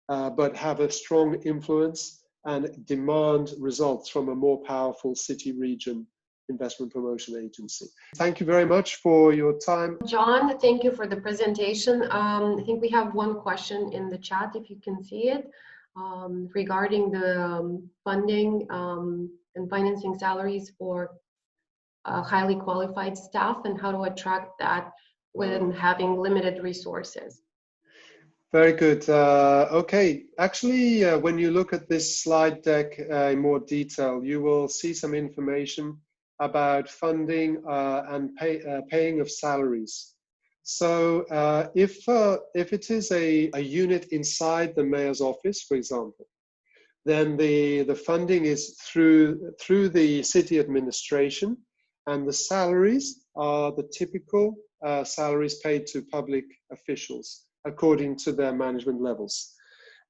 S2: but have a strong influence and demand results from a more powerful city region investment promotion agency? Thank you very much for your time.
S5: John, thank you for the presentation. I think we have one question in the chat, if you can see it, regarding the funding and financing salaries for highly qualified staff and how to attract that when having limited resources.
S2: Very good. Okay, actually, when you look at this slide deck in more detail, you will see some information about funding and paying of salaries. So if it is a unit inside the mayor's office, for example, then the funding is through the city administration, and the salaries are the typical salaries paid to public officials according to their management levels.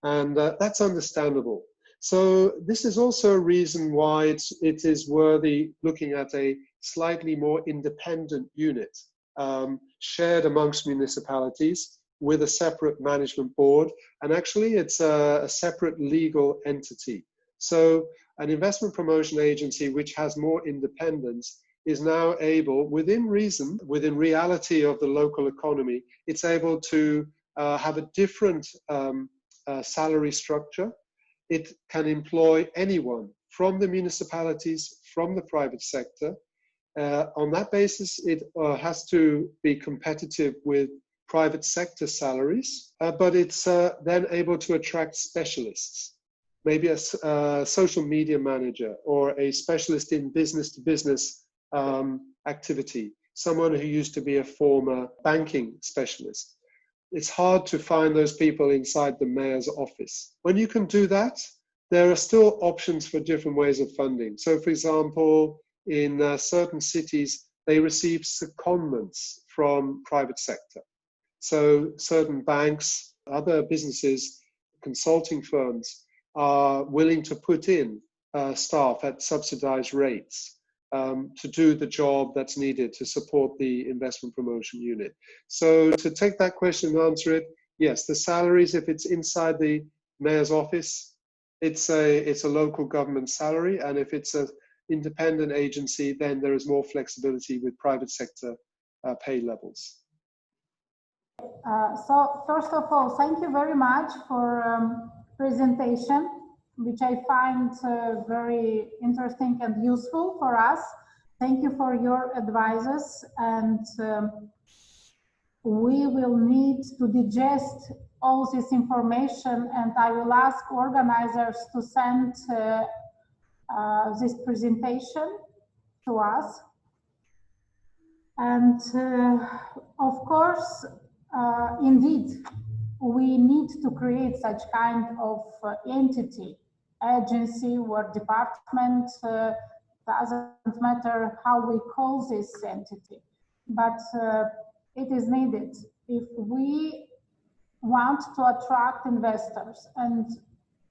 S2: And that's understandable. So this is also a reason why it is worthy looking at a slightly more independent unit, shared amongst municipalities with a separate management board. And actually it's a separate legal entity. So an investment promotion agency which has more independence is now able, within reason, within reality of the local economy, it's able to have a different salary structure. It can employ anyone from the municipalities, from the private sector. On that basis, it has to be competitive with private sector salaries, but it's then able to attract specialists, maybe a social media manager or a specialist in business-to-business activity, someone who used to be a former banking specialist. It's hard to find those people inside the mayor's office. When you can do that, there are still options for different ways of funding. So for example, in certain cities, they receive secondments from private sector. So certain banks, other businesses, consulting firms are willing to put in staff at subsidized rates to do the job that's needed to support the investment promotion unit. So to take that question and answer it, yes, the salaries, if it's inside the mayor's office, it's a local government salary, and if it's independent agency, then there is more flexibility with private sector pay levels.
S1: So first of all, thank you very much for presentation, which I find very interesting and useful for us. Thank you for your advices, and we will need to digest all this information, and I will ask organizers to send this presentation to us. And of course, indeed, we need to create such kind of entity, agency or department, doesn't matter how we call this entity, but it is needed if we want to attract investors and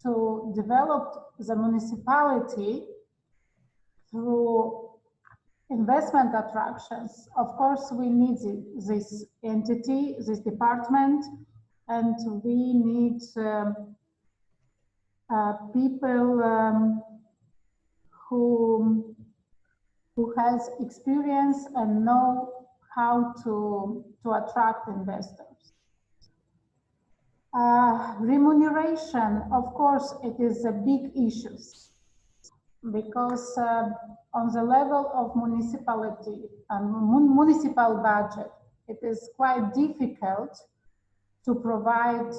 S1: to develop the municipality through investment attractions. Of course, we need this entity, this department, and we need people who has experience and know how to attract investors. Remuneration, of course, it is a big issue, because on the level of municipality and municipal budget, it is quite difficult to provide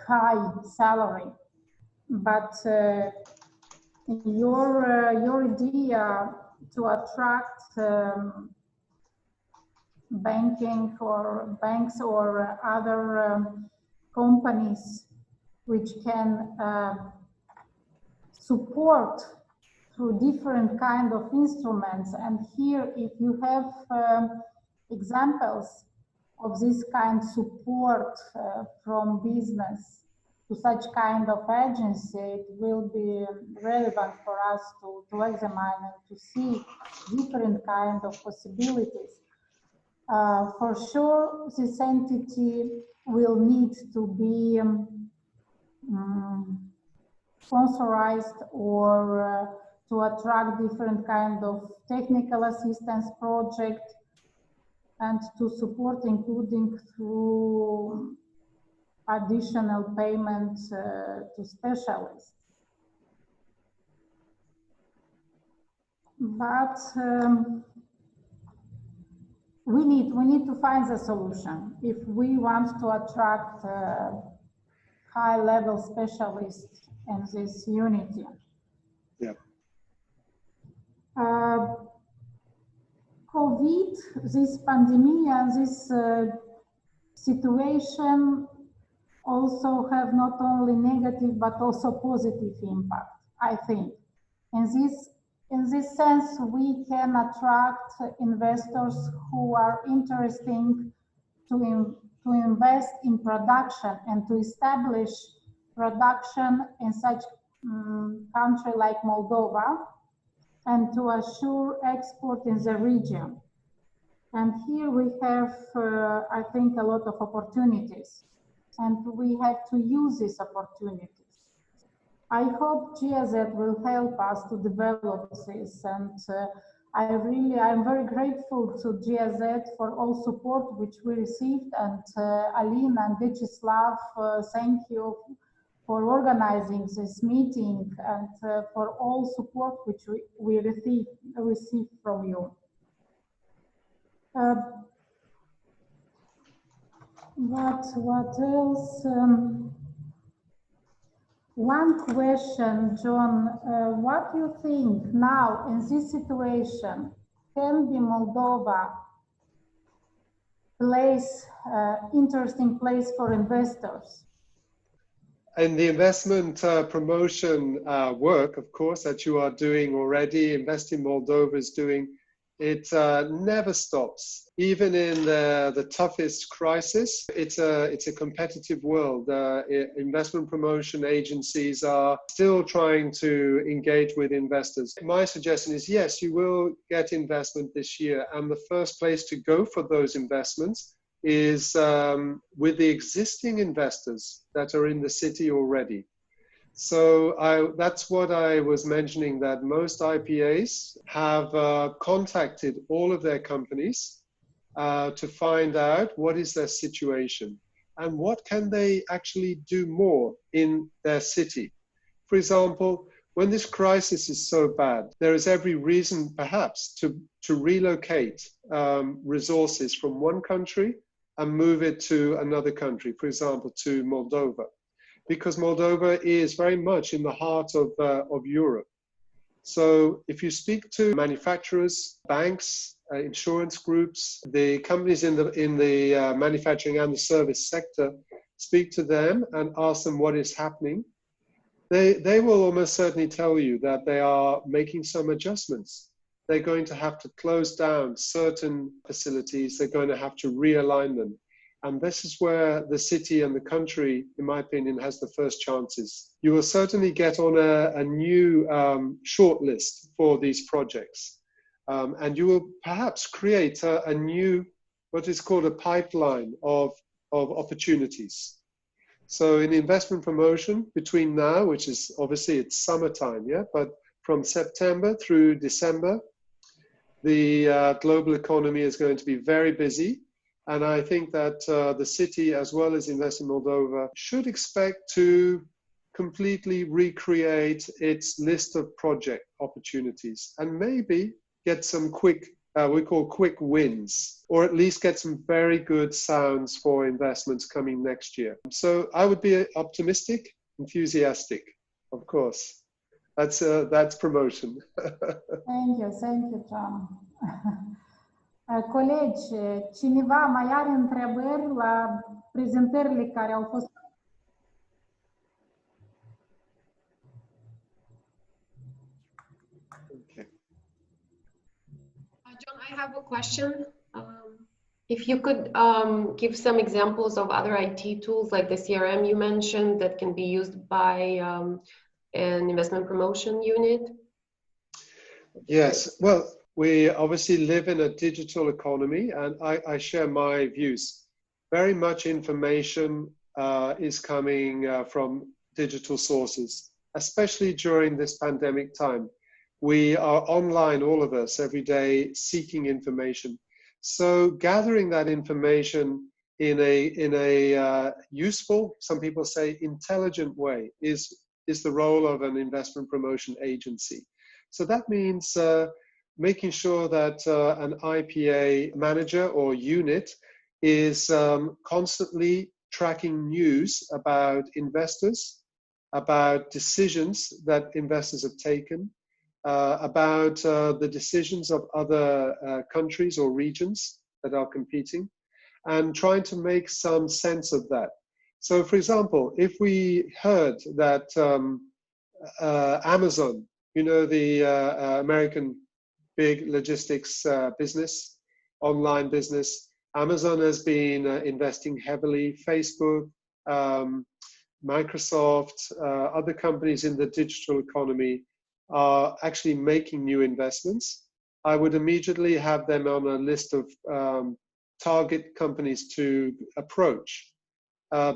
S1: high salary. But your idea to attract banking or banks or other companies which can support through different kind of instruments, and here if you have examples of this kind of support from business to such kind of agency, it will be relevant for us to examine and to see different kind of possibilities. For sure, this entity will need to be sponsorized or to attract different kind of technical assistance project and to support, including through additional payments to specialists. But we need to find the solution if we want to attract high-level specialists in this unity.
S2: Yeah.
S1: COVID, this pandemic and this situation also have not only negative but also positive impact, I think. In this sense, we can attract investors who are interested to invest in production and to establish production in such country like Moldova and to assure export in the region. And here we have, I think, a lot of opportunities, and we have to use these opportunities. I hope GIZ will help us to develop this, and I'm very grateful to GIZ for all support which we received, and Alina and Vyacheslav, thank you for organizing this meeting and for all support which we received from you. What else? One question, John, what do you think now in this situation can be Moldova interesting place for investors?
S2: And the investment promotion work, of course, that you are doing already, Invest in Moldova is doing, it never stops. Even in the toughest crisis, it's a competitive world. Investment promotion agencies are still trying to engage with investors. My suggestion is, yes, you will get investment this year. And the first place to go for those investments is with the existing investors that are in the city already. So that's what I was mentioning, that most IPAs have contacted all of their companies to find out what is their situation and what can they actually do more in their city. For example, when this crisis is so bad, there is every reason perhaps to relocate resources from one country and move it to another country, for example, to Moldova, because Moldova is very much in the heart of Europe. So if you speak to manufacturers, banks, insurance groups, the companies in the manufacturing and the service sector, speak to them and ask them what is happening. They will almost certainly tell you that they are making some adjustments. They're going to have to close down certain facilities. They're going to have to realign them. And this is where the city and the country, in my opinion, has the first chances. You will certainly get on a new shortlist for these projects. And you will perhaps create a new, what is called a pipeline of opportunities. So in investment promotion, between now, which is obviously it's summertime, yeah, but from September through December, the global economy is going to be very busy. And I think that the city, as well as Invest in Moldova, should expect to completely recreate its list of project opportunities and maybe get some quick, we call quick wins, or at least get some very good sounds for investments coming next year. So I would be optimistic, enthusiastic, of course. That's promotion.
S1: Thank you, John. Colegi, cineva mai are întrebări la prezentările care au fost?
S2: Okay.
S5: John, I have a question. If you could give some examples of other IT tools like the CRM you mentioned that can be used by an investment promotion unit?
S2: Yes, well, we obviously live in a digital economy, and I share my views. Very much information is coming from digital sources, especially during this pandemic time. We are online, all of us, every day, seeking information. So gathering that information in a useful, some people say intelligent way, is the role of an investment promotion agency. So that means making sure that an IPA manager or unit is constantly tracking news about investors, about decisions that investors have taken, about the decisions of other countries or regions that are competing, and trying to make some sense of that. So, for example, if we heard that Amazon, you know, the American big logistics business, online business, Amazon has been investing heavily, Facebook, Microsoft, other companies in the digital economy are actually making new investments. I would immediately have them on a list of target companies to approach.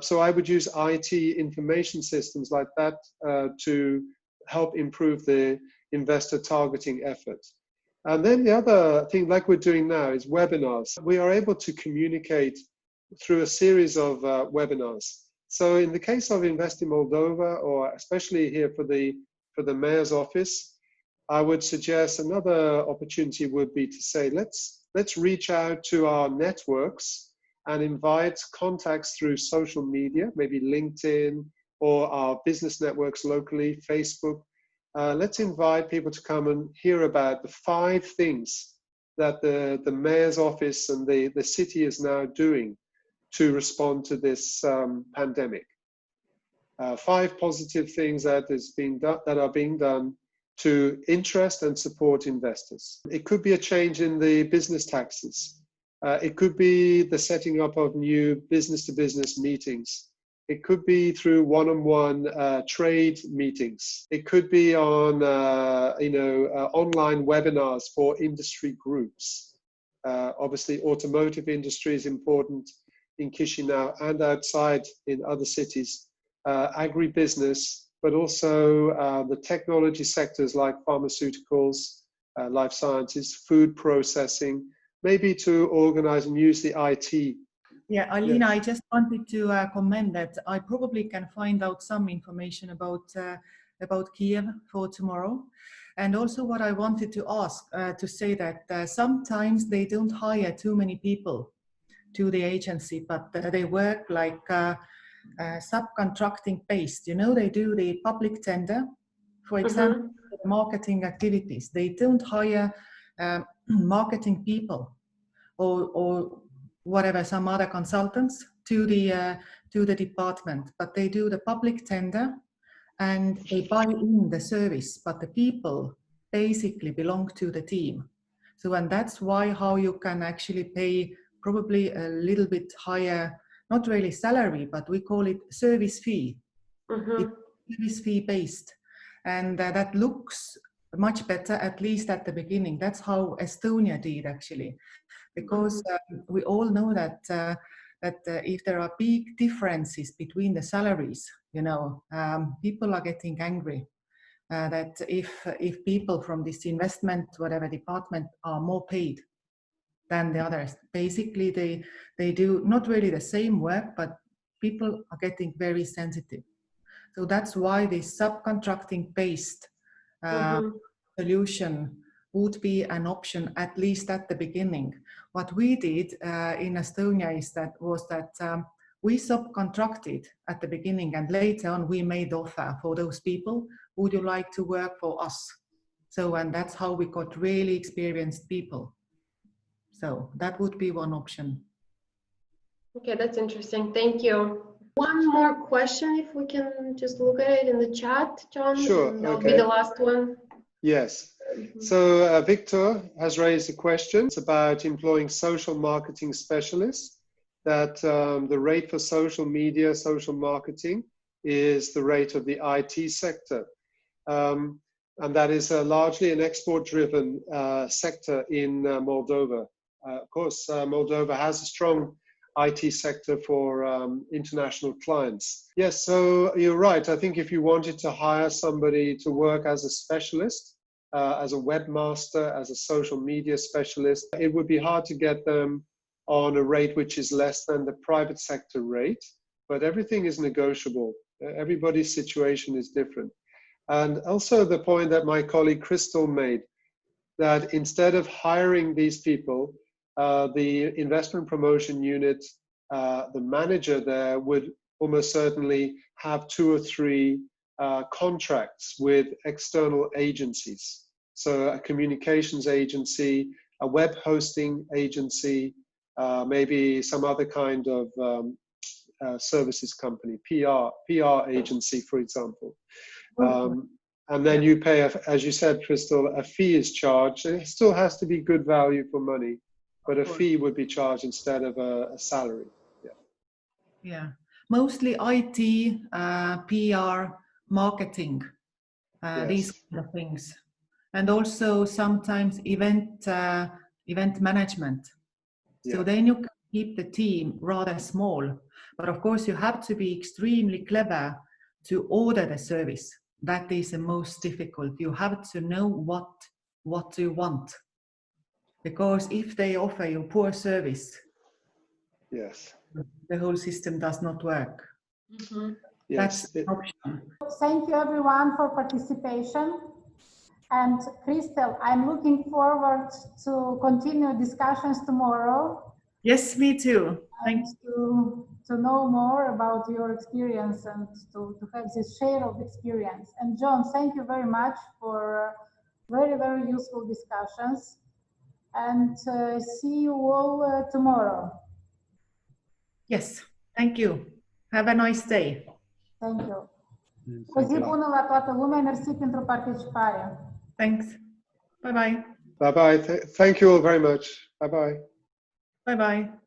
S2: So I would use IT information systems like that to help improve the investor targeting effort. And then the other thing, like we're doing now, is webinars. We are able to communicate through a series of webinars. So in the case of Invest in Moldova, or especially here for the mayor's office, I would suggest another opportunity would be to say, let's reach out to our networks and invite contacts through social media, maybe LinkedIn or our business networks locally, Facebook. Let's invite people to come and hear about the 5 things that the mayor's office and the city is now doing to respond to this pandemic. 5 positive things that are being done to interest and support investors. It could be a change in the business taxes. It could be the setting up of new business-to-business meetings. It could be through one-on-one trade meetings. It could be on online webinars for industry groups. Obviously, automotive industry is important in Chisinau and outside in other cities. Agribusiness, but also the technology sectors like pharmaceuticals, life sciences, food processing, maybe to organize and use the IT.
S6: Yeah, Alina,
S2: Yes.
S6: I just wanted to comment that I probably can find out some information about Kiev for tomorrow. And also what I wanted to ask, to say that sometimes they don't hire too many people to the agency, but they work like subcontracting based. You know, they do the public tender, for example, marketing activities. They don't hire marketing people or whatever, some other consultants to the department, but they do the public tender and they buy in the service, but the people basically belong to the team. So, and that's why how you can actually pay probably a little bit higher, not really salary, but we call it service fee. It's service fee based. And that looks much better, at least at the beginning. That's how Estonia did actually. Because we all know that if there are big differences between the salaries, you know, people are getting angry. That if people from this investment, whatever department, are more paid than the others, basically they do not really the same work, but people are getting very sensitive. So that's why this subcontracting based solution would be an option, at least at the beginning. What we did in Estonia was that we subcontracted at the beginning, and later on we made offer for those people. Would you like to work for us? So, and that's how we got really experienced people. So that would be one option.
S5: Okay, that's interesting. Thank you. One more question, if we can just look at it in the chat, John.
S2: Sure.
S5: That'll
S2: Okay.
S5: be the last one.
S2: Yes. So Victor has raised a question. It's about employing social marketing specialists, that the rate for social media, social marketing is the rate of the IT sector. And that is largely an export-driven sector in Moldova. Of course, Moldova has a strong IT sector for international clients. Yes, so you're right. I think if you wanted to hire somebody to work as a specialist, as a webmaster, as a social media specialist, it would be hard to get them on a rate which is less than the private sector rate, but everything is negotiable. Everybody's situation is different. And also the point that my colleague Crystal made, that instead of hiring these people, the investment promotion unit, the manager there would almost certainly have 2 or 3 contracts with external agencies. So a communications agency, a web hosting agency, maybe some other kind of services company, PR agency, for example. And then you pay, as you said, Crystal, a fee is charged. It still has to be good value for money, but a fee would be charged instead of a salary.
S6: Yeah, mostly IT, PR, marketing, these kind of things. And also sometimes event management. So then you can keep the team rather small. But of course, you have to be extremely clever to order the service. That is the most difficult. You have to know what you want. Because if they offer you poor service, the whole system does not work. That's an option.
S1: Thank you everyone for participation. And Crystal, I'm looking forward to continue discussions tomorrow.
S6: Yes, me too. Thanks.
S1: To know more about your experience and to have this share of experience. And John, thank you very much for very, very useful discussions. And see you all tomorrow.
S6: Yes, thank you. Have a nice day.
S1: Thank you. O zi bună la toată lumea, mersi pentru participare.
S6: Thanks. Bye-bye.
S2: Bye-bye. Thank you all very much. Bye-bye.
S6: Bye-bye.